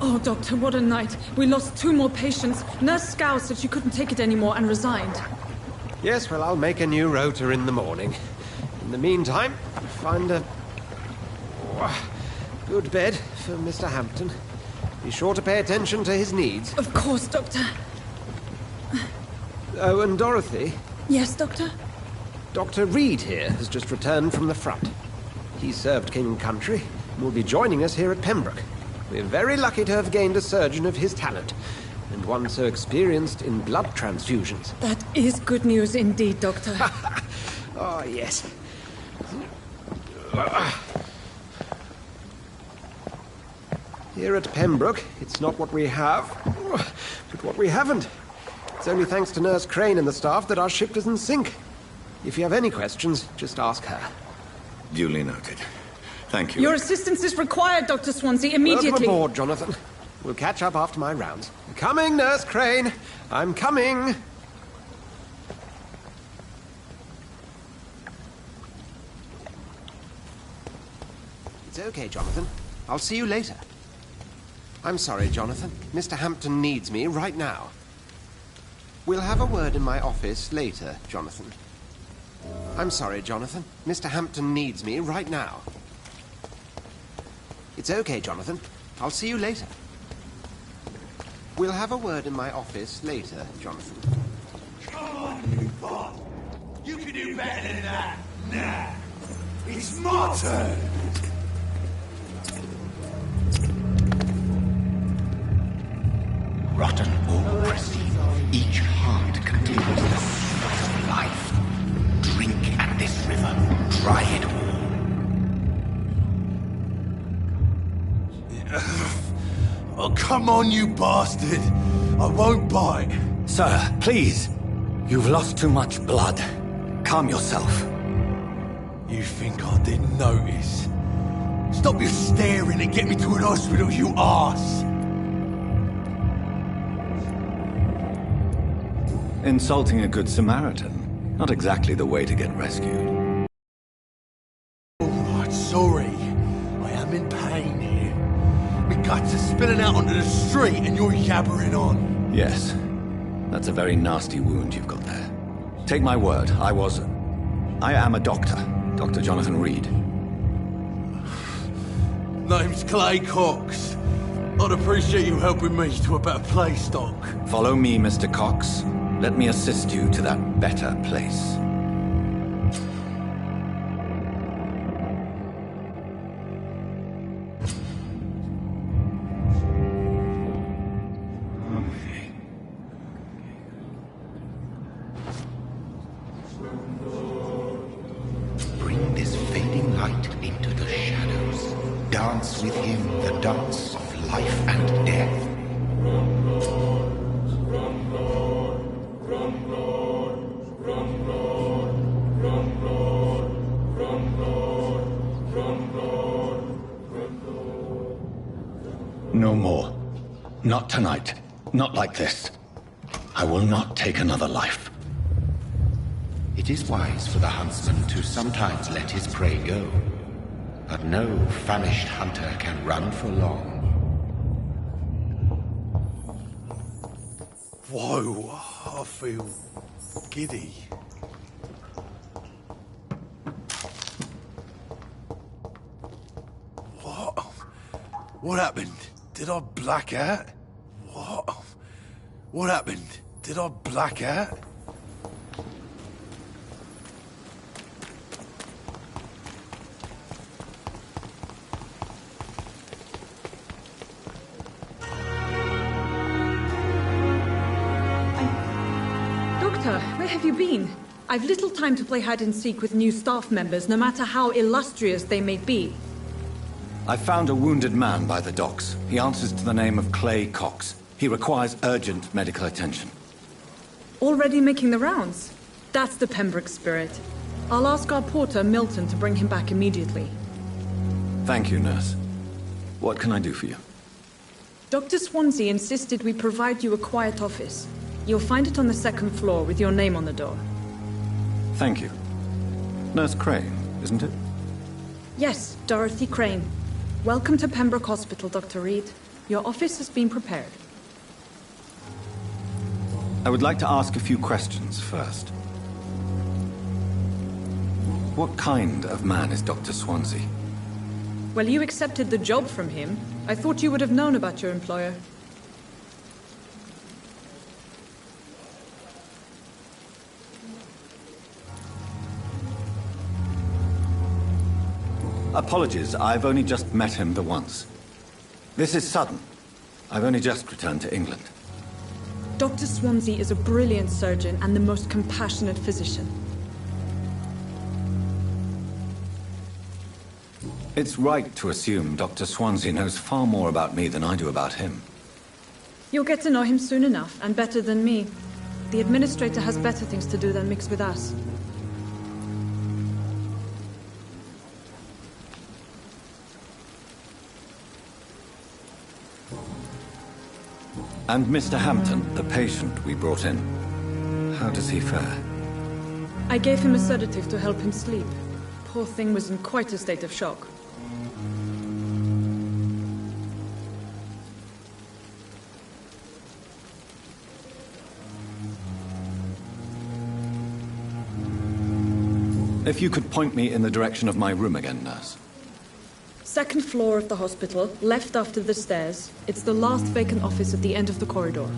Oh, Doctor, what a night. We lost 2 more patients. Nurse Scow said she couldn't take it anymore and resigned. Yes, well, I'll make a new rota in the morning. In the meantime, find a good bed for Mr. Hampton. Be sure to pay attention to his needs. Of course, Doctor. Oh, and Dorothy? Yes, Doctor? Dr. Reid here has just returned from the front. He served King and Country and will be joining us here at Pembroke. We're very lucky to have gained a surgeon of his talent, and one so experienced in blood transfusions. That is good news indeed, Doctor. Oh, yes. Here at Pembroke, it's not what we have, but what we haven't. It's only thanks to Nurse Crane and the staff that our ship doesn't sink. If you have any questions, just ask her. Duly noted. Thank you. Your assistance is required, Dr. Swansea, immediately. Welcome aboard, Jonathan. We'll catch up after my rounds. Coming, Nurse Crane. I'm coming. It's okay, Jonathan. I'll see you later. I'm sorry, Jonathan. Mr. Hampton needs me right now. We'll have a word in my office later, Jonathan. I'm sorry, Jonathan. Mr. Hampton needs me right now. It's okay, Jonathan. I'll see you later. We'll have a word in my office later, Jonathan. Come on, you bot! You can do better than that! Nah! It's my turn! Rotten or pristine, each heart contains the sweat of life. Drink at this river, try it all. Oh, come on, you bastard! I won't bite! Sir, please. You've lost too much blood. Calm yourself. You think I didn't notice? Stop your staring and get me to an hospital, you arse! Insulting a good Samaritan. Not exactly the way to get rescued. Alright, sorry. I am in pain here. My guts are spilling out onto the street and you're yabbering on. Yes. That's a very nasty wound you've got there. Take my word, I am a doctor. Dr. Jonathan Reid. Name's Clay Cox. I'd appreciate you helping me to a better place, Doc. Follow me, Mr. Cox. Let me assist you to that better place. Bring this fading light into the shadows. Dance with him the dance of life and death. No more. Not tonight. Not like this. I will not take another life. It is wise for the huntsman to sometimes let his prey go. But no famished hunter can run for long. Whoa, I feel giddy. What? What happened? Did I black out? What? What happened? Did I black out? Doctor, where have you been? I've little time to play hide and seek with new staff members, no matter how illustrious they may be. I found a wounded man by the docks. He answers to the name of Clay Cox. He requires urgent medical attention. Already making the rounds? That's the Pembroke spirit. I'll ask our porter, Milton, to bring him back immediately. Thank you, nurse. What can I do for you? Dr. Swansea insisted we provide you a quiet office. You'll find it on the second floor with your name on the door. Thank you. Nurse Crane, isn't it? Yes, Dorothy Crane. Welcome to Pembroke Hospital, Dr. Reid. Your office has been prepared. I would like to ask a few questions first. What kind of man is Dr. Swansea? Well, you accepted the job from him. I thought you would have known about your employer. Apologies, I've only just met him the once. This is sudden. I've only just returned to England. Dr. Swansea is a brilliant surgeon and the most compassionate physician. It's right to assume Dr. Swansea knows far more about me than I do about him. You'll get to know him soon enough, and better than me. The administrator has better things to do than mix with us. And Mr. Hampton, the patient we brought in. How does he fare? I gave him a sedative to help him sleep. Poor thing was in quite a state of shock. If you could point me in the direction of my room again, nurse. Second floor of the hospital, left after the stairs. It's the last vacant office at the end of the corridor.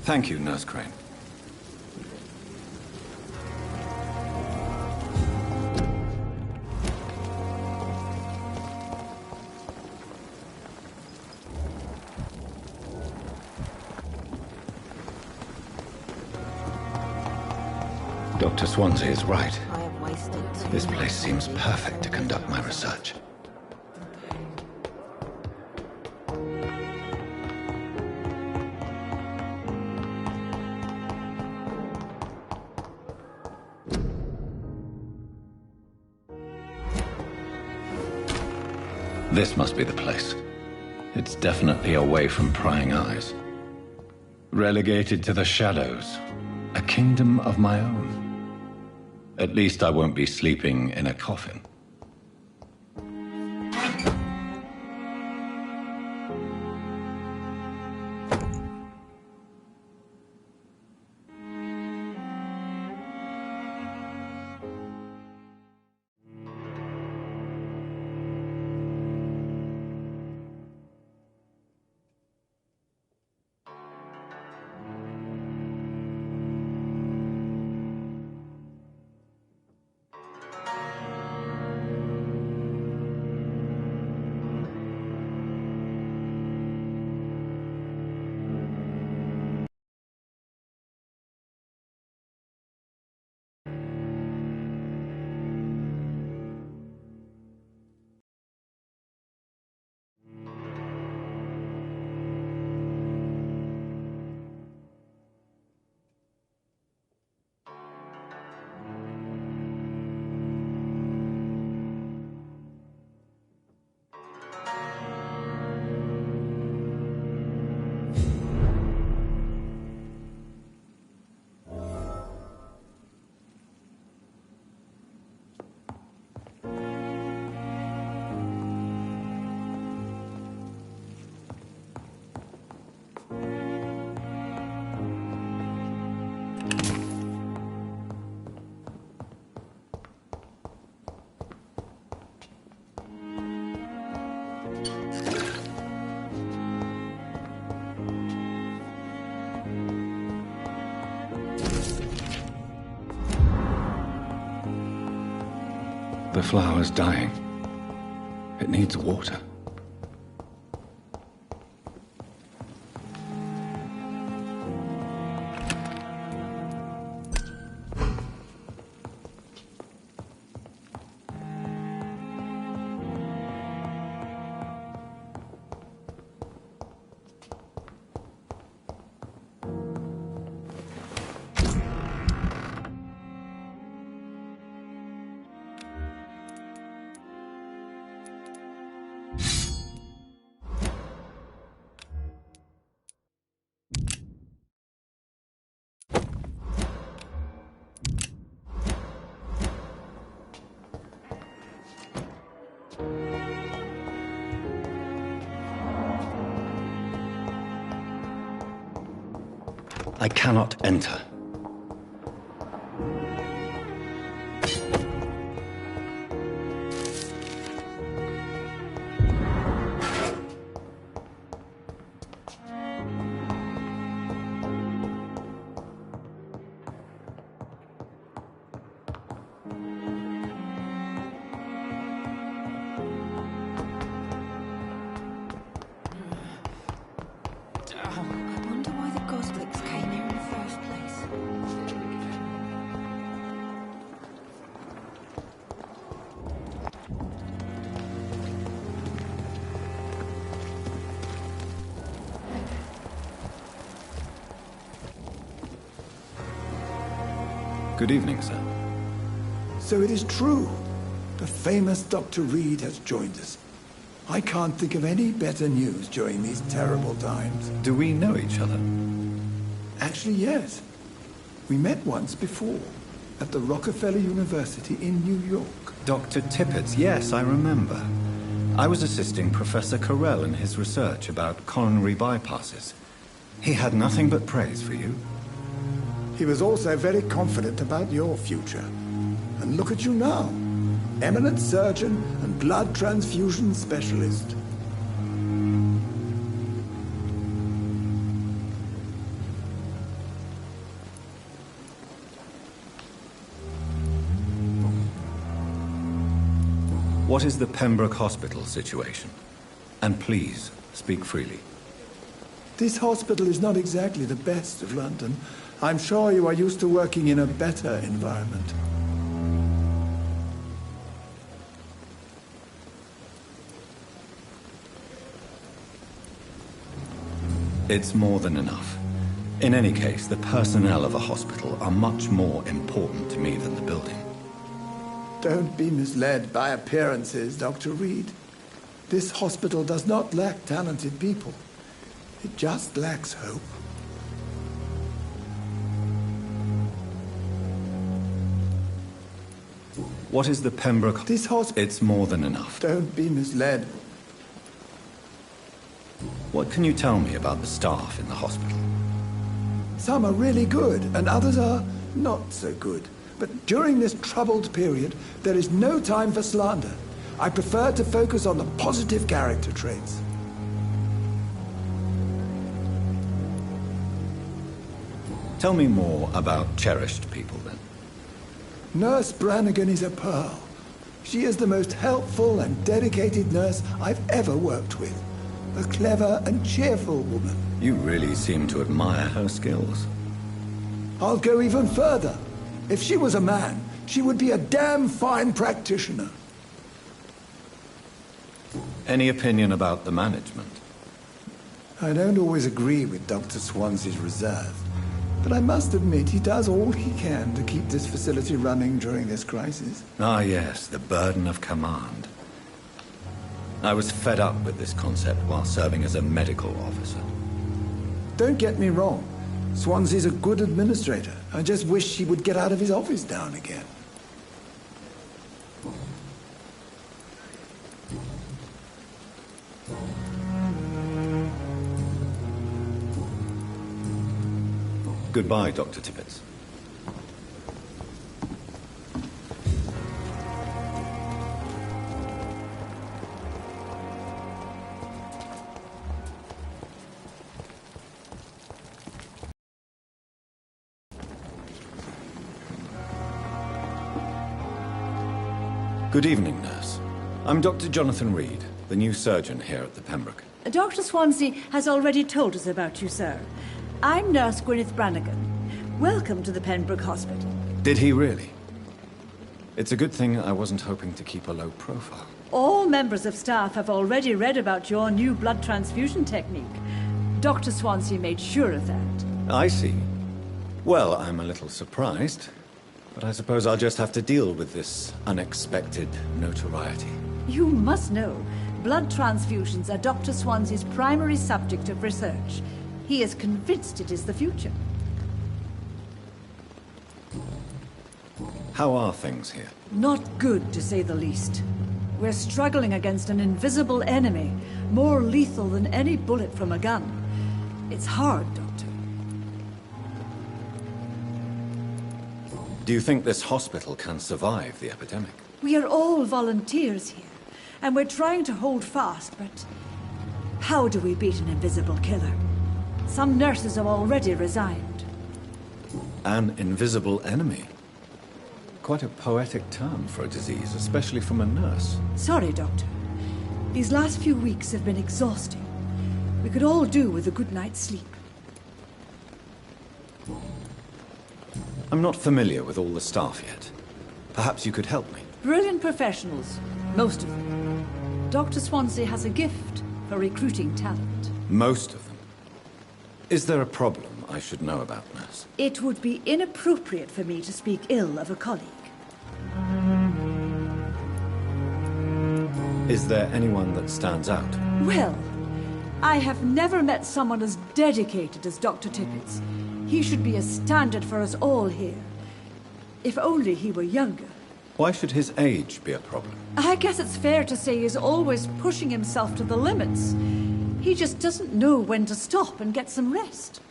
Thank you, Nurse Crane. Dr. Swansea is right. I have wasted. This place seems perfect to conduct my research. This must be the place. It's definitely away from prying eyes. Relegated to the shadows. A kingdom of my own. At least I won't be sleeping in a coffin. The flower's dying. It needs water. I cannot enter. I wonder why the Goslicks came here in the first place. Good evening, sir. So it is true. The famous Dr. Reid has joined us. I can't think of any better news during these terrible times. Do we know each other? Actually, yes. We met once before, at the Rockefeller University in New York. Dr. Tippett, yes, I remember. I was assisting Professor Carell in his research about coronary bypasses. He had nothing but praise for you. He was also very confident about your future. And look at you now. Eminent surgeon and blood transfusion specialist. What is the Pembroke Hospital situation? And please, speak freely. This hospital is not exactly the best of London. I'm sure you are used to working in a better environment. It's more than enough. In any case, the personnel of a hospital are much more important to me than the building. Don't be misled by appearances, Dr. Reid. This hospital does not lack talented people. It just lacks hope. What is the Pembroke... This hospital... It's more than enough. Don't be misled. What can you tell me about the staff in the hospital? Some are really good, and others are not so good. But during this troubled period, there is no time for slander. I prefer to focus on the positive character traits. Tell me more about cherished people, then. Nurse Brannigan is a pearl. She is the most helpful and dedicated nurse I've ever worked with. A clever and cheerful woman. You really seem to admire her skills. I'll go even further. If she was a man, she would be a damn fine practitioner. Any opinion about the management? I don't always agree with Dr. Swansea's reserve, but I must admit he does all he can to keep this facility running during this crisis. Ah, yes, the burden of command. I was fed up with this concept while serving as a medical officer. Don't get me wrong. Swansea's a good administrator. I just wish he would get out of his office now and again. Goodbye, Dr. Tippett. Good evening, nurse. I'm Dr. Jonathan Reid, the new surgeon here at the Pembroke. Dr. Swansea has already told us about you, sir. I'm Nurse Gwyneth Brannigan. Welcome to the Pembroke Hospital. Did he really? It's a good thing I wasn't hoping to keep a low profile. All members of staff have already read about your new blood transfusion technique. Dr. Swansea made sure of that. I see. Well, I'm a little surprised, but I suppose I'll just have to deal with this unexpected notoriety. You must know, blood transfusions are Dr. Swansea's primary subject of research. He is convinced it is the future. How are things here? Not good, to say the least. We're struggling against an invisible enemy, more lethal than any bullet from a gun. It's hard, Doctor. Do you think this hospital can survive the epidemic? We are all volunteers here, and we're trying to hold fast, but how do we beat an invisible killer? Some nurses have already resigned. An invisible enemy? Quite a poetic term for a disease, especially from a nurse. Sorry, Doctor. These last few weeks have been exhausting. We could all do with a good night's sleep. I'm not familiar with all the staff yet. Perhaps you could help me. Brilliant professionals, most of them. Dr. Swansea has a gift for recruiting talent. Most of them. Is there a problem I should know about, nurse? It would be inappropriate for me to speak ill of a colleague. Is there anyone that stands out? Well, I have never met someone as dedicated as Dr. Tippett's. He should be a standard for us all here. If only he were younger. Why should his age be a problem? I guess it's fair to say he's always pushing himself to the limits. He just doesn't know when to stop and get some rest.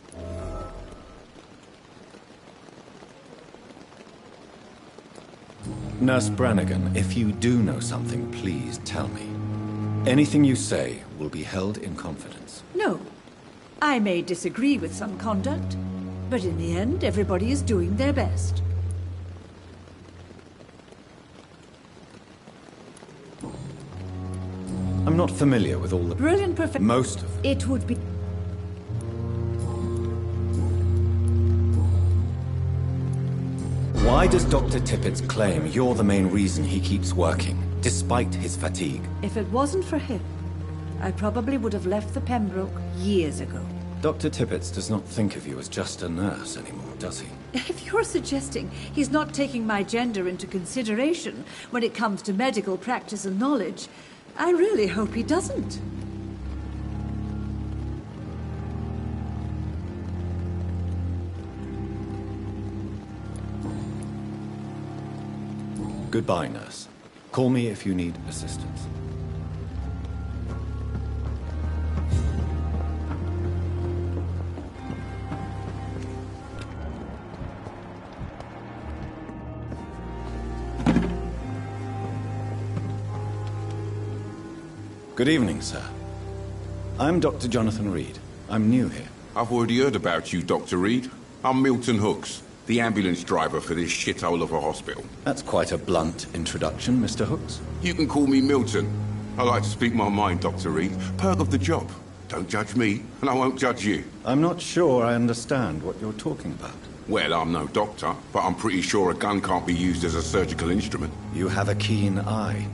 Nurse Brannigan, if you do know something, please tell me. Anything you say will be held in confidence. No. I may disagree with some conduct, but in the end, everybody is doing their best. I'm not familiar with all the... Brilliant perfect... Most of it would be... Why does Dr. Tippett claim you're the main reason he keeps working, despite his fatigue? If it wasn't for him, I probably would have left the Pembroke years ago. Dr. Tippett does not think of you as just a nurse anymore, does he? If you're suggesting he's not taking my gender into consideration when it comes to medical practice and knowledge, I really hope he doesn't. Goodbye, nurse. Call me if you need assistance. Good evening, sir. I'm Dr. Jonathan Reid. I'm new here. I've already heard about you, Dr. Reid. I'm Milton Hooks, the ambulance driver for this shithole of a hospital. That's quite a blunt introduction, Mr. Hooks. You can call me Milton. I like to speak my mind, Dr. Reid. Perk of the job. Don't judge me, and I won't judge you. I'm not sure I understand what you're talking about. Well, I'm no doctor, but I'm pretty sure a gun can't be used as a surgical instrument. You have a keen eye.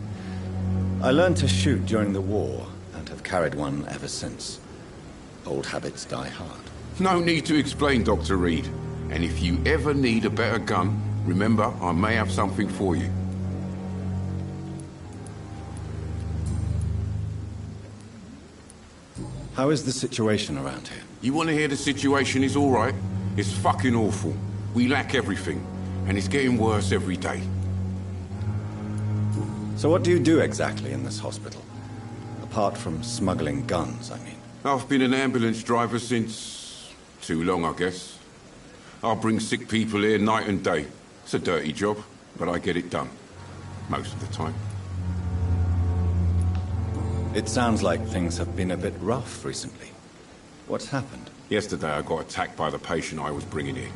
I learned to shoot during the war, and have carried one ever since. Old habits die hard. No need to explain, Dr. Reid. And if you ever need a better gun, remember, I may have something for you. How is the situation around here? You want to hear the situation is all right? It's fucking awful. We lack everything, and it's getting worse every day. So what do you do exactly in this hospital? Apart from smuggling guns, I mean. I've been an ambulance driver since... too long, I guess. I bring sick people here night and day. It's a dirty job, but I get it done. Most of the time. It sounds like things have been a bit rough recently. What's happened? Yesterday I got attacked by the patient I was bringing here.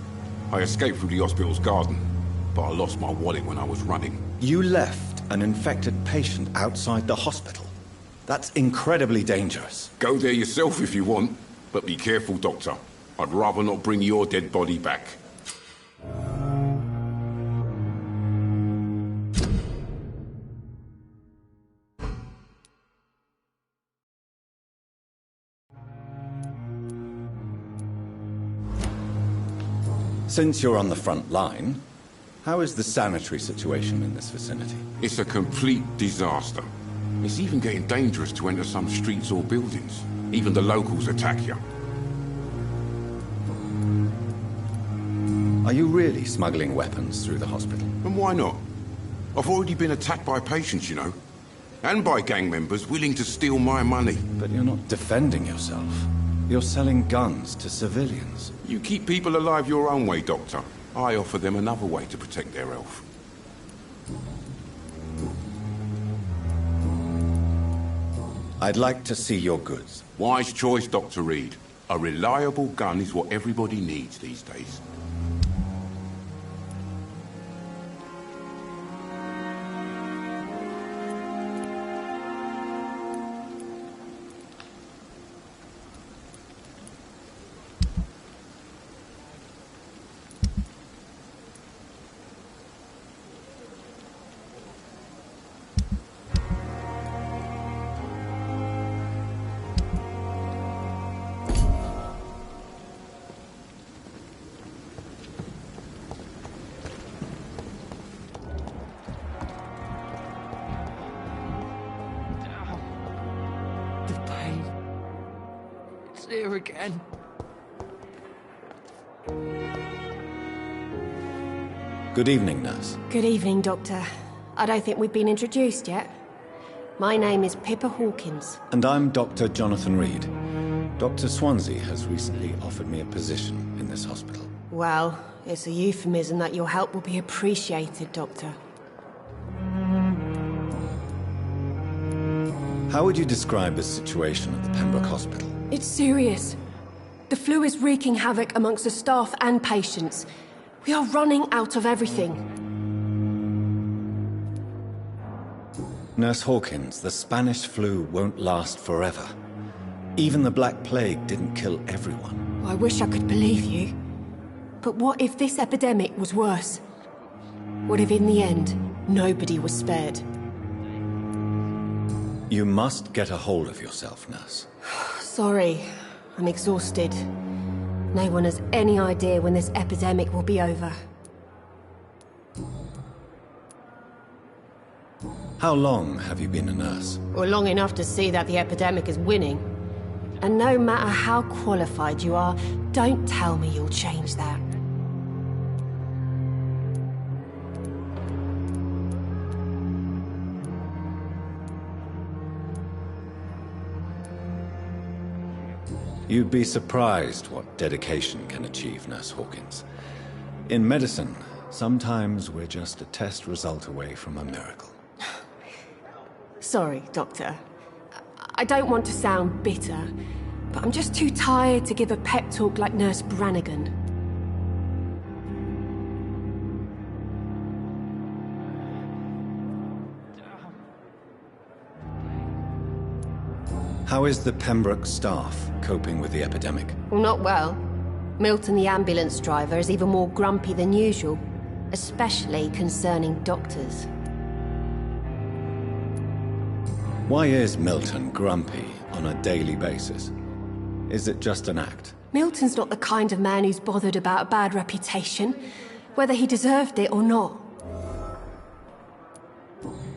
I escaped through the hospital's garden, but I lost my wallet when I was running. You left an infected patient outside the hospital? That's incredibly dangerous. Go there yourself if you want, but be careful, Doctor. I'd rather not bring your dead body back. Since you're on the front line, how is the sanitary situation in this vicinity? It's a complete disaster. It's even getting dangerous to enter some streets or buildings. Even the locals attack you. Are you really smuggling weapons through the hospital? And why not? I've already been attacked by patients, you know. And by gang members willing to steal my money. But you're not defending yourself. You're selling guns to civilians. You keep people alive your own way, Doctor. I offer them another way to protect their health. I'd like to see your goods. Wise choice, Dr. Reid. A reliable gun is what everybody needs these days. Doctor again. Good evening, nurse. Good evening, Doctor. I don't think we've been introduced yet. My name is Pippa Hawkins. And I'm Dr. Jonathan Reid. Dr. Swansea has recently offered me a position in this hospital. Well, it's a euphemism that your help will be appreciated, Doctor. How would you describe the situation at the Pembroke Hospital? It's serious. The flu is wreaking havoc amongst the staff and patients. We are running out of everything. Nurse Hawkins, the Spanish flu won't last forever. Even the Black Plague didn't kill everyone. I wish I could believe you. But what if this epidemic was worse? What if in the end, nobody was spared? You must get a hold of yourself, nurse. Sorry, I'm exhausted. No one has any idea when this epidemic will be over. How long have you been a nurse? Well, long enough to see that the epidemic is winning. And no matter how qualified you are, don't tell me you'll change that. You'd be surprised what dedication can achieve, Nurse Hawkins. In medicine, sometimes we're just a test result away from a miracle. Sorry, Doctor. I don't want to sound bitter, but I'm just too tired to give a pep talk like Nurse Brannigan. How is the Pembroke staff coping with the epidemic? Well, not well. Milton, the ambulance driver, is even more grumpy than usual, especially concerning doctors. Why is Milton grumpy on a daily basis? Is it just an act? Milton's not the kind of man who's bothered about a bad reputation, whether he deserved it or not.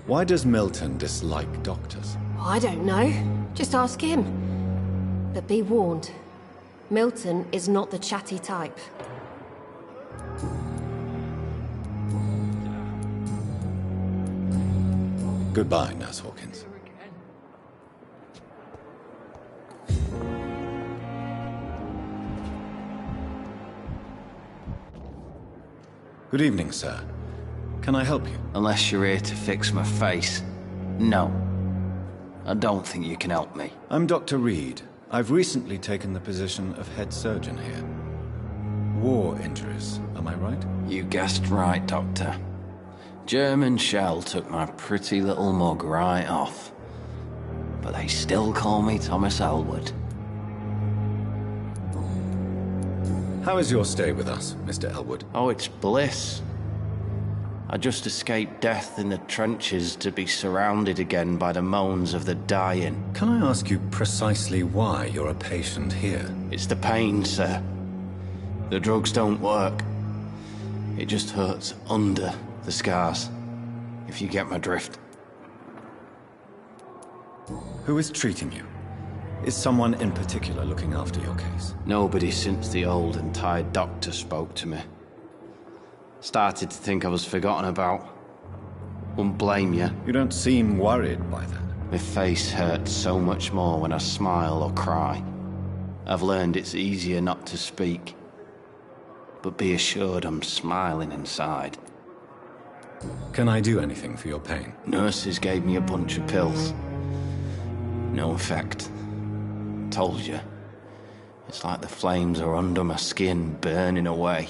Why does Milton dislike doctors? I don't know. Just ask him. But be warned, Milton is not the chatty type. Goodbye, Nurse Hawkins. Good evening, sir. Can I help you? Unless you're here to fix my face. No. I don't think you can help me. I'm Dr. Reid. I've recently taken the position of head surgeon here. War injuries, am I right? You guessed right, Doctor. German shell took my pretty little mug right off. But they still call me Thomas Elwood. How is your stay with us, Mr. Elwood? Oh, it's bliss. I just escaped death in the trenches to be surrounded again by the moans of the dying. Can I ask you precisely why you're a patient here? It's the pain, sir. The drugs don't work. It just hurts under the scars, if you get my drift. Who is treating you? Is someone in particular looking after your case? Nobody since the old and tired doctor spoke to me. Started to think I was forgotten about. Wouldn't blame you. You don't seem worried by that. My face hurts so much more when I smile or cry. I've learned it's easier not to speak. But be assured I'm smiling inside. Can I do anything for your pain? Nurses gave me a bunch of pills. No effect. Told you. It's like the flames are under my skin, burning away.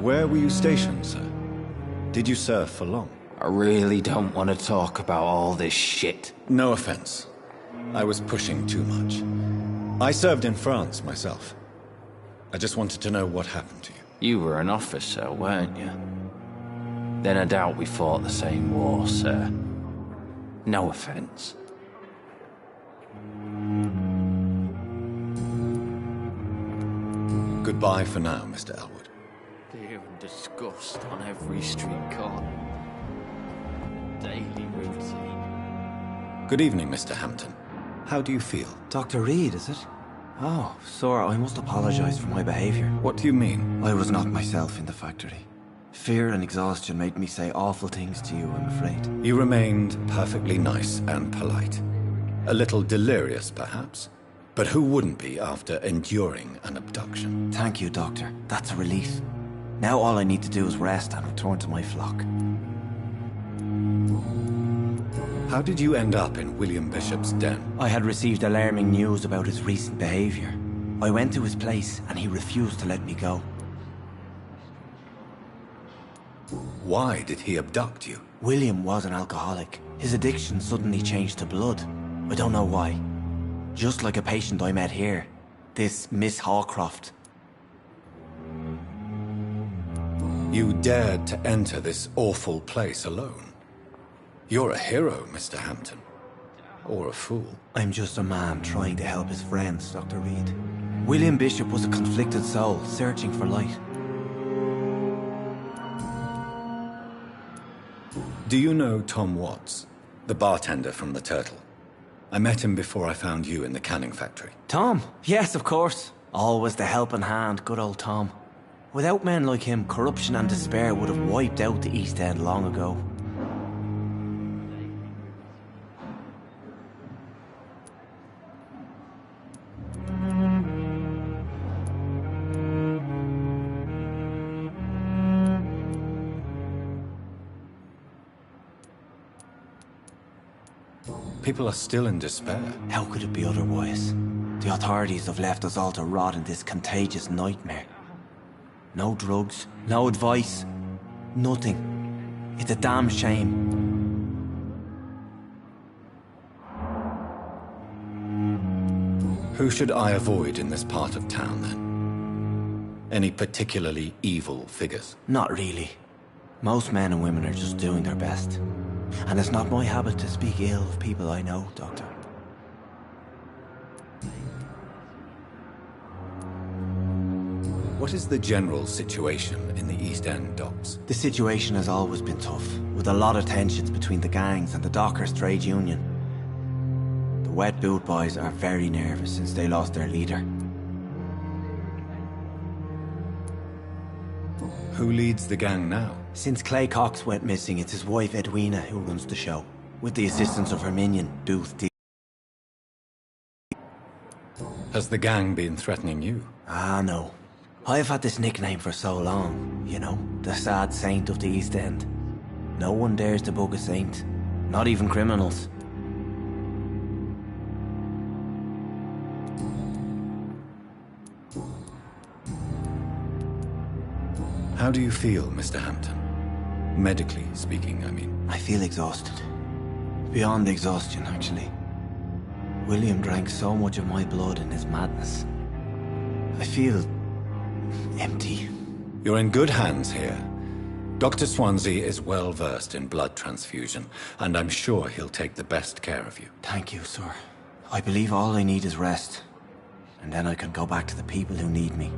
Where were you stationed, sir? Did you serve for long? I really don't want to talk about all this shit. No offense. I was pushing too much. I served in France myself. I just wanted to know what happened to you. You were an officer, weren't you? Then I doubt we fought the same war, sir. No offense. Goodbye for now, Mr. Elwood. Fear and disgust on every street corner. Daily routine. Good evening, Mr. Hampton. How do you feel? Dr. Reid, is it? Oh, sir, I must apologize for my behavior. What do you mean? I was not myself in the factory. Fear and exhaustion made me say awful things to you, I'm afraid. You remained perfectly nice and polite. A little delirious, perhaps. But who wouldn't be after enduring an abduction? Thank you, Doctor. That's a relief. Now all I need to do is rest and return to my flock. How did you end up in William Bishop's den? I had received alarming news about his recent behavior. I went to his place and he refused to let me go. Why did he abduct you? William was an alcoholic. His addiction suddenly changed to blood. I don't know why. Just like a patient I met here. This Miss Hawcroft. You dared to enter this awful place alone. You're a hero, Mr. Hampton. Or a fool. I'm just a man trying to help his friends, Dr. Reid. William Bishop was a conflicted soul, searching for light. Do you know Tom Watts, the bartender from the Turtle? I met him before I found you in the canning factory. Tom? Yes, of course. Always the helping hand, good old Tom. Without men like him, corruption and despair would have wiped out the East End long ago. People are still in despair. How could it be otherwise? The authorities have left us all to rot in this contagious nightmare. No drugs, no advice, nothing. It's a damn shame. Who should I avoid in this part of town, then? Any particularly evil figures? Not really. Most men and women are just doing their best. And it's not my habit to speak ill of people I know, Doctor. What is the general situation in the East End docks? The situation has always been tough, with a lot of tensions between the gangs and the dockers' trade union. The wet boot boys are very nervous since they lost their leader. Who leads the gang now? Since Clay Cox went missing, it's his wife Edwina who runs the show, with the assistance of her minion, Booth D. Has the gang been threatening you? Ah, no. I've had this nickname for so long, you know, the sad saint of the East End. No one dares to bug a saint, not even criminals. How do you feel, Mr. Hampton? Medically speaking, I mean. I feel exhausted. Beyond exhaustion, actually. William drank so much of my blood in his madness. I feel empty. You're in good hands here. Dr. Swansea is well versed in blood transfusion, and I'm sure he'll take the best care of you. Thank you, sir. I believe all I need is rest. And then I can go back to the people who need me.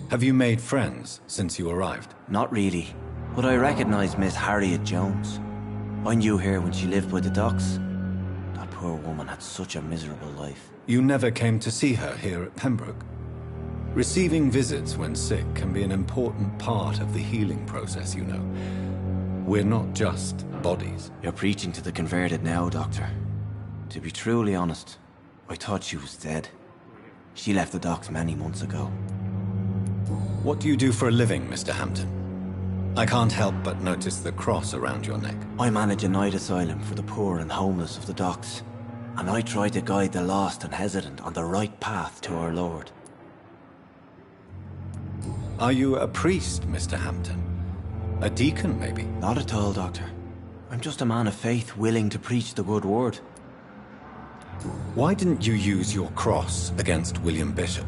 Have you made friends since you arrived? Not really, but I recognize Miss Harriet Jones. I knew her when she lived by the docks. That poor woman had such a miserable life. You never came to see her here at Pembroke? Receiving visits when sick can be an important part of the healing process, you know. We're not just bodies. You're preaching to the converted now, Doctor. To be truly honest, I thought she was dead. She left the docks many months ago. What do you do for a living, Mr. Hampton? I can't help but notice the cross around your neck. I manage a night asylum for the poor and homeless of the docks. And I try to guide the lost and hesitant on the right path to our Lord. Are you a priest, Mr. Hampton? A deacon, maybe? Not at all, Doctor. I'm just a man of faith willing to preach the good word. Why didn't you use your cross against William Bishop?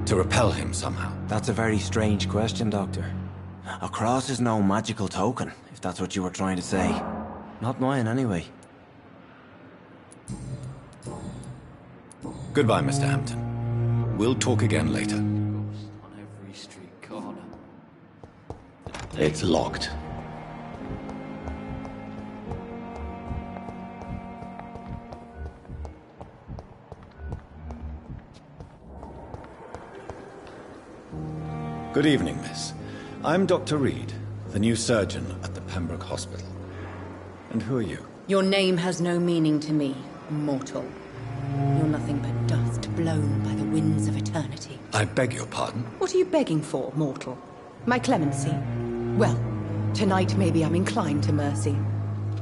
To repel him somehow? That's a very strange question, Doctor. A cross is no magical token, if that's what you were trying to say. Not mine, anyway. Goodbye, Mr. Hampton. We'll talk again later. On every street corner. It's locked. Good evening, miss. I'm Dr. Reid, the new surgeon at the Pembroke Hospital. And who are you? Your name has no meaning to me, mortal. You're nothing but dust blown by the winds of eternity. I beg your pardon? What are you begging for, mortal? My clemency? Well, tonight maybe I'm inclined to mercy.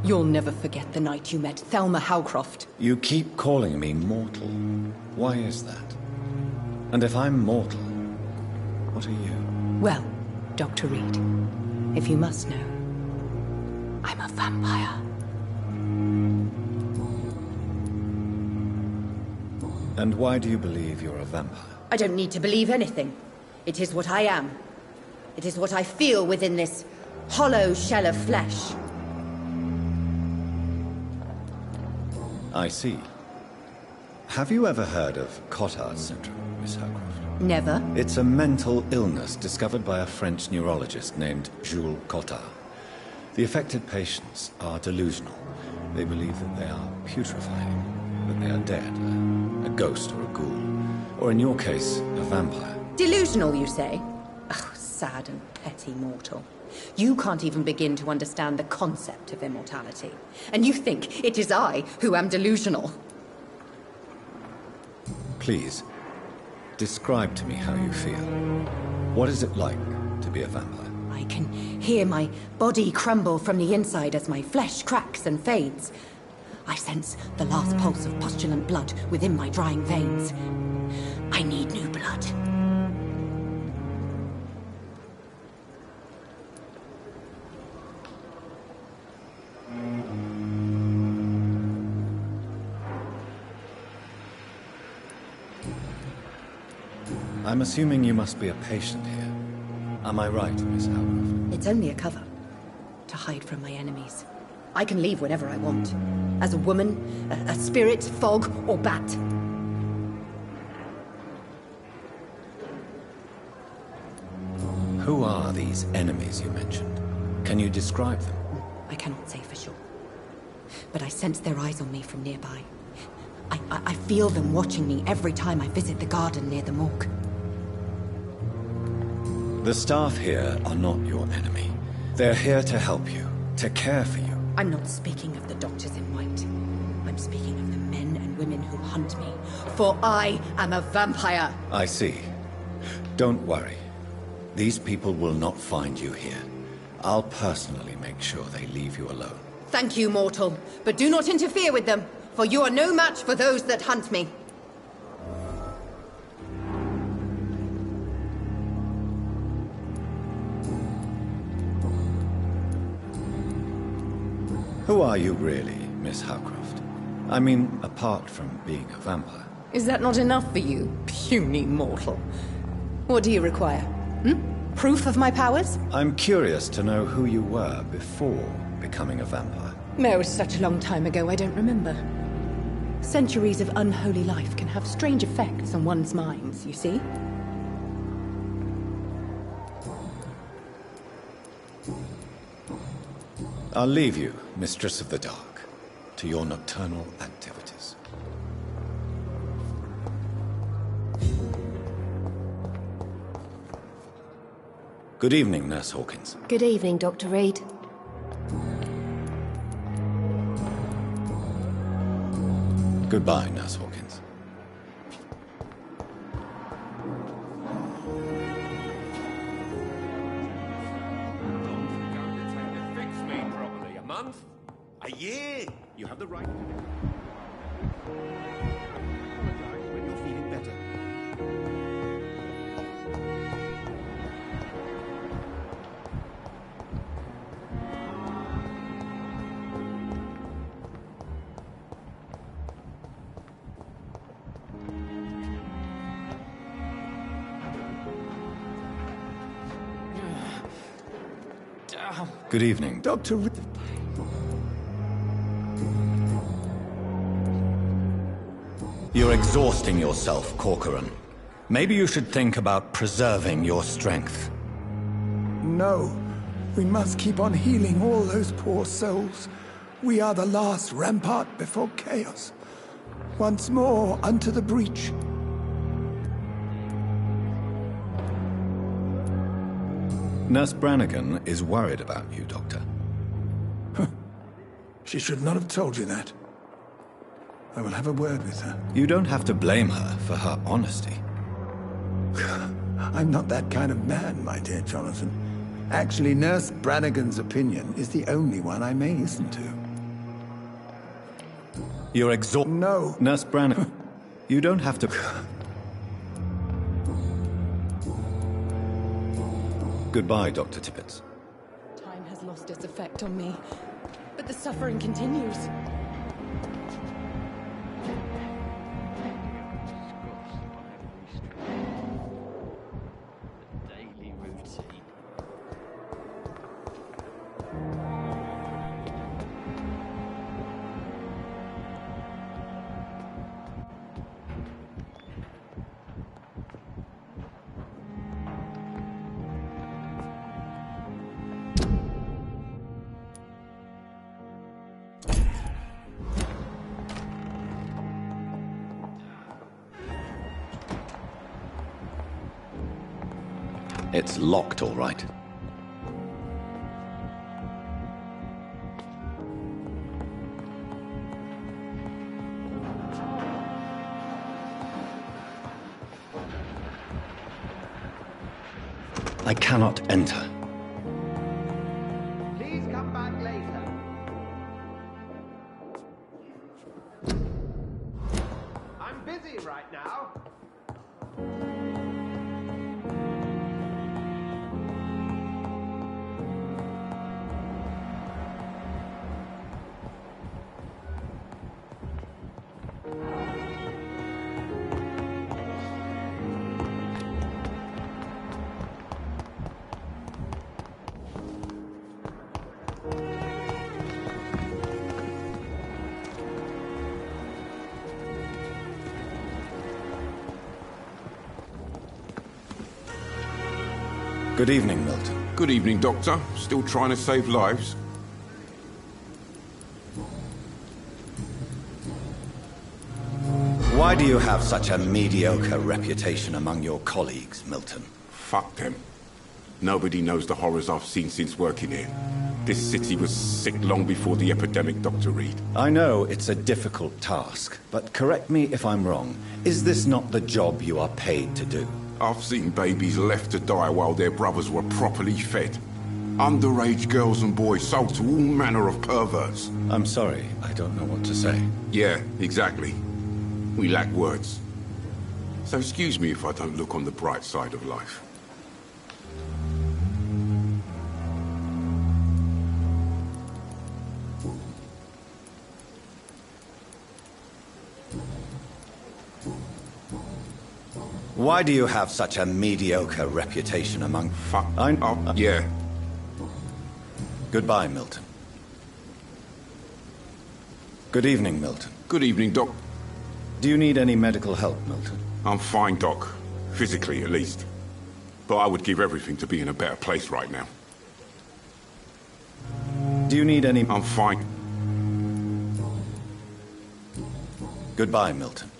You'll never forget the night you met Thelma Howcroft. You keep calling me mortal. Why is that? And if I'm mortal, what are you? Well, Dr. Reid, if you must know, I'm a vampire. And why do you believe you're a vampire? I don't need to believe anything. It is what I am. It is what I feel within this hollow shell of flesh. I see. Have you ever heard of Cotard's syndrome, Miss Howcroft? Never. It's a mental illness discovered by a French neurologist named Jules Cotard. The affected patients are delusional. They believe that they are putrefying, that they are dead, a ghost or a ghoul, or in your case, a vampire. Delusional, you say? Oh, sad and petty mortal. You can't even begin to understand the concept of immortality. And you think it is I who am delusional. Please, describe to me how you feel. What is it like to be a vampire? I can hear my body crumble from the inside as my flesh cracks and fades. I sense the last pulse of pustulant blood within my drying veins. I need new blood. I'm assuming you must be a patient here. Am I right, Miss Howcroft? It's only a cover. To hide from my enemies. I can leave whenever I want. As a woman, a spirit, fog, or bat. Who are these enemies you mentioned? Can you describe them? I cannot say for sure. But I sense their eyes on me from nearby. I feel them watching me every time I visit the garden near the morgue. The staff here are not your enemy. They're here to help you, to care for you. I'm not speaking of the doctors in white. I'm speaking of the men and women who hunt me. For I am a vampire! I see. Don't worry. These people will not find you here. I'll personally make sure they leave you alone. Thank you, mortal. But do not interfere with them, for you are no match for those that hunt me. Who are you really, Miss Howcroft? I mean, apart from being a vampire. Is that not enough for you, puny mortal? What do you require? Proof of my powers? I'm curious to know who you were before becoming a vampire. No, it's such a long time ago, I don't remember. Centuries of unholy life can have strange effects on one's minds, you see? I'll leave you, Mistress of the Dark, to your nocturnal activities. Good evening, Nurse Hawkins. Good evening, Dr. Reid. Goodbye, Nurse Hawkins. Fix me properly. A month? A year? You have the right. Apologize when you're feeling better. Good evening. Dr. Reid. You're exhausting yourself, Corcoran. Maybe you should think about preserving your strength. No. We must keep on healing all those poor souls. We are the last rampart before chaos. Once more, unto the breach. Nurse Brannigan is worried about you, Doctor. She should not have told you that. I will have a word with her. You don't have to blame her for her honesty. I'm not that kind of man, my dear Jonathan. Actually, Nurse Brannigan's opinion is the only one I may listen to. You're exhausted. No. Nurse Brannigan, you don't have to... Goodbye, Dr. Tippett. Time has lost its effect on me, but the suffering continues. It's locked, all right. I cannot enter. Please come back later. I'm busy right now. Good evening, Milton. Good evening, Doctor. Still trying to save lives? Why do you have such a mediocre reputation among your colleagues, Milton? Fuck them. Nobody knows the horrors I've seen since working here. This city was sick long before the epidemic, Dr. Reid. I know it's a difficult task, but correct me if I'm wrong. Is this not the job you are paid to do? I've seen babies left to die while their brothers were properly fed. Underage girls and boys sold to all manner of perverts. I'm sorry, I don't know what to say. Yeah, exactly. We lack words. So excuse me if I don't look on the bright side of life. Why do you have such a mediocre reputation among... Fuck. Yeah. Goodbye, Milton. Good evening, Milton. Good evening, Doc. Do you need any medical help, Milton? I'm fine, Doc. Physically, at least. But I would give everything to be in a better place right now. Do you need any... I'm fine. Goodbye, Milton.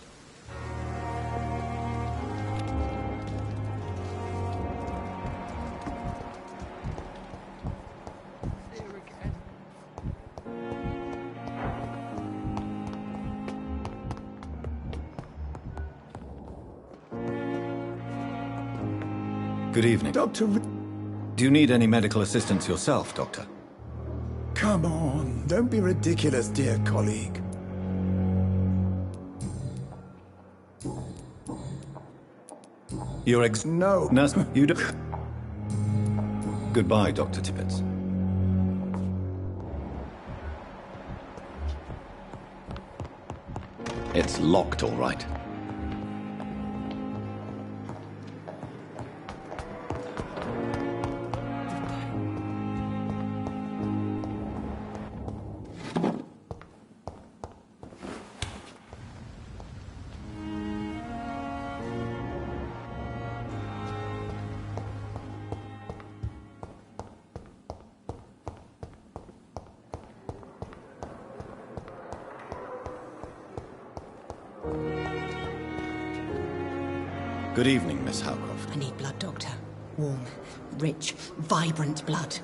Good evening. Dr. Do you need any medical assistance yourself, Doctor? Come on, don't be ridiculous, dear colleague. You're No. Nurse, you do... Goodbye, Dr. Tippett. It's locked, all right. Good evening, Miss Howcroft. I need blood, Doctor. Warm, rich, vibrant blood.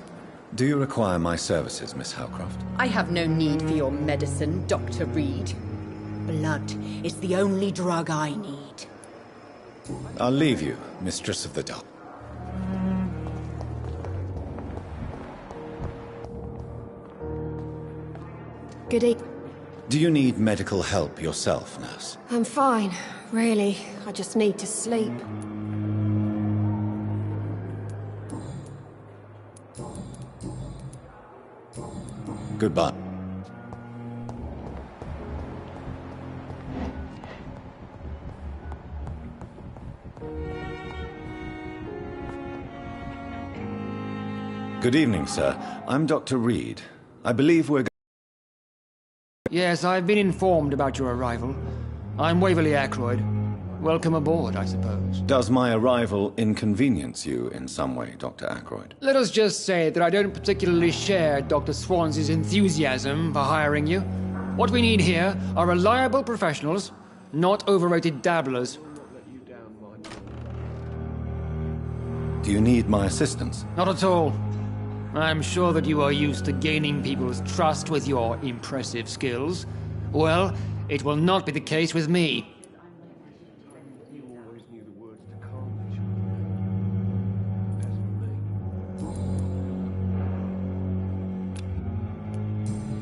Do you require my services, Miss Howcroft? I have no need for your medicine, Dr. Reid. Blood is the only drug I need. I'll leave you, Mistress of the Dark. Good evening. Do you need medical help yourself, nurse? I'm fine, really. I just need to sleep. Goodbye. Good evening, sir. I'm Dr. Reid. I believe we're... Yes, I've been informed about your arrival. I'm Waverly Ackroyd. Welcome aboard, I suppose. Does my arrival inconvenience you in some way, Dr. Ackroyd? Let us just say that I don't particularly share Dr. Swansea's enthusiasm for hiring you. What we need here are reliable professionals, not overrated dabblers. Do you need my assistance? Not at all. I'm sure that you are used to gaining people's trust with your impressive skills. Well, it will not be the case with me.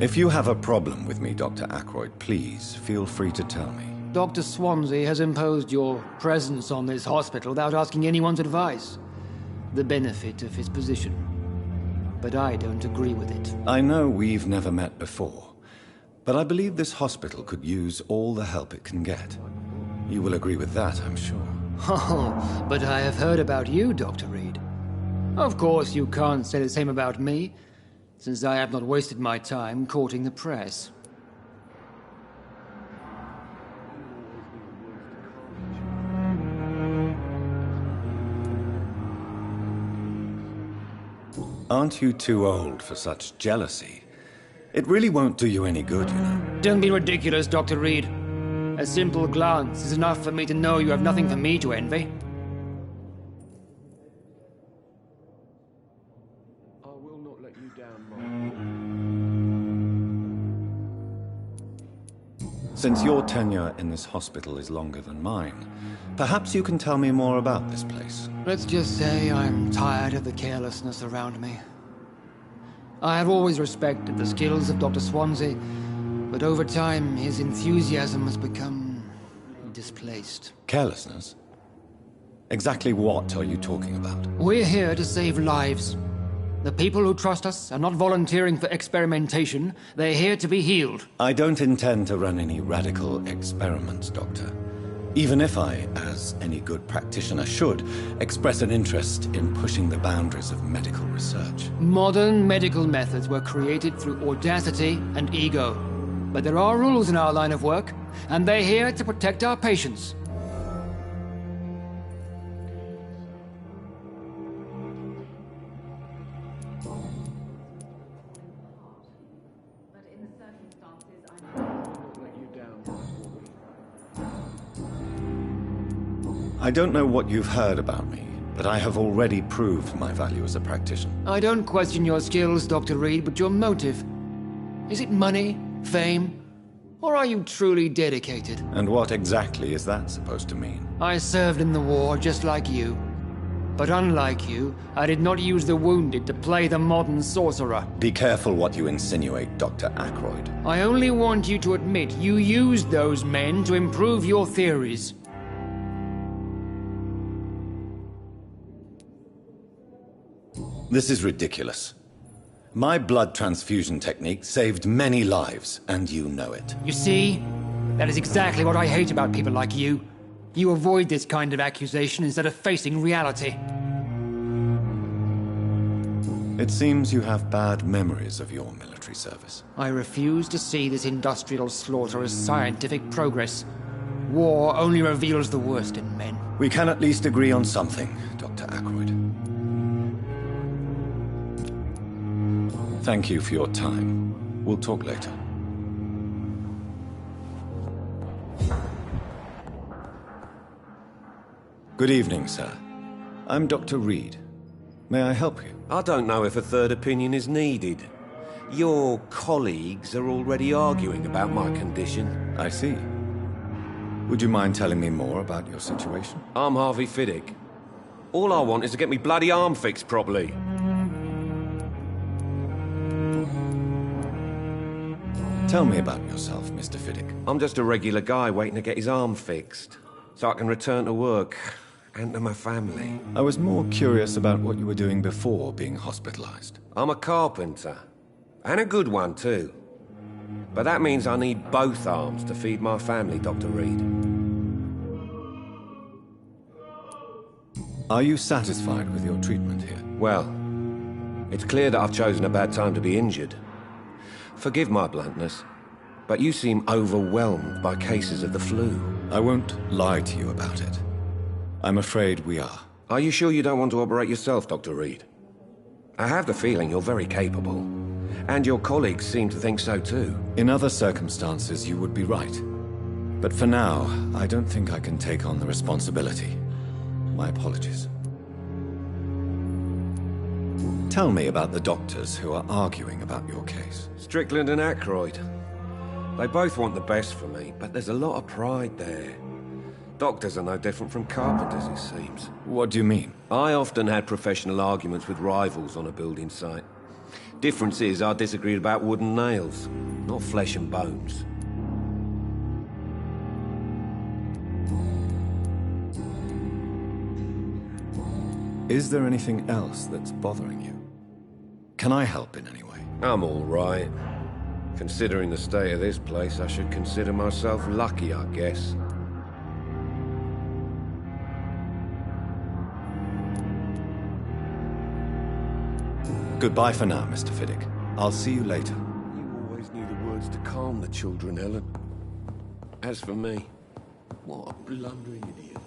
If you have a problem with me, Dr. Ackroyd, please feel free to tell me. Dr. Swansea has imposed your presence on this hospital without asking anyone's advice. The benefit of his position. But I don't agree with it. I know we've never met before, but I believe this hospital could use all the help it can get. You will agree with that, I'm sure. Oh, but I have heard about you, Dr. Reid. Of course, you can't say the same about me, since I have not wasted my time courting the press. Aren't you too old for such jealousy? It really won't do you any good, you know. Don't be ridiculous, Dr. Reid. A simple glance is enough for me to know you have nothing for me to envy. I will not let you down, Since your tenure in this hospital is longer than mine, perhaps you can tell me more about this place. Let's just say I'm tired of the carelessness around me. I have always respected the skills of Dr. Swansea, but over time his enthusiasm has become displaced. Carelessness? Exactly what are you talking about? We're here to save lives. The people who trust us are not volunteering for experimentation. They're here to be healed. I don't intend to run any radical experiments, Doctor. Even if I, as any good practitioner should, express an interest in pushing the boundaries of medical research. Modern medical methods were created through audacity and ego. But there are rules in our line of work, and they're here to protect our patients. I don't know what you've heard about me, but I have already proved my value as a practitioner. I don't question your skills, Dr. Reid, but your motive. Is it money, fame, or are you truly dedicated? And what exactly is that supposed to mean? I served in the war just like you. But unlike you, I did not use the wounded to play the modern sorcerer. Be careful what you insinuate, Dr. Ackroyd. I only want you to admit you used those men to improve your theories. This is ridiculous. My blood transfusion technique saved many lives, and you know it. You see? That is exactly what I hate about people like you. You avoid this kind of accusation instead of facing reality. It seems you have bad memories of your military service. I refuse to see this industrial slaughter as scientific progress. War only reveals the worst in men. We can at least agree on something, Dr. Ackroyd. Thank you for your time. We'll talk later. Good evening, sir. I'm Dr. Reid. May I help you? I don't know if a third opinion is needed. Your colleagues are already arguing about my condition. I see. Would you mind telling me more about your situation? I'm Harvey Fiddick. All I want is to get me bloody arm fixed properly. Tell me about yourself, Mr. Fiddick. I'm just a regular guy waiting to get his arm fixed, so I can return to work and to my family. I was more curious about what you were doing before being hospitalized. I'm a carpenter. And a good one, too. But that means I need both arms to feed my family, Dr. Reid. Are you satisfied with your treatment here? Well, it's clear that I've chosen a bad time to be injured. Forgive my bluntness, but you seem overwhelmed by cases of the flu. I won't lie to you about it. I'm afraid we are. Are you sure you don't want to operate yourself, Dr. Reid? I have the feeling you're very capable. And your colleagues seem to think so too. In other circumstances, you would be right. But for now, I don't think I can take on the responsibility. My apologies. Tell me about the doctors who are arguing about your case. Strickland and Aykroyd. They both want the best for me, but there's a lot of pride there. Doctors are no different from carpenters, it seems. What do you mean? I often had professional arguments with rivals on a building site. Difference is, I disagreed about wooden nails, not flesh and bones. Is there anything else that's bothering you? Can I help in any way? I'm all right. Considering the state of this place, I should consider myself lucky, I guess. Goodbye for now, Mr. Fiddick. I'll see you later. You always knew the words to calm the children, Ellen. As for me, what a blundering idiot.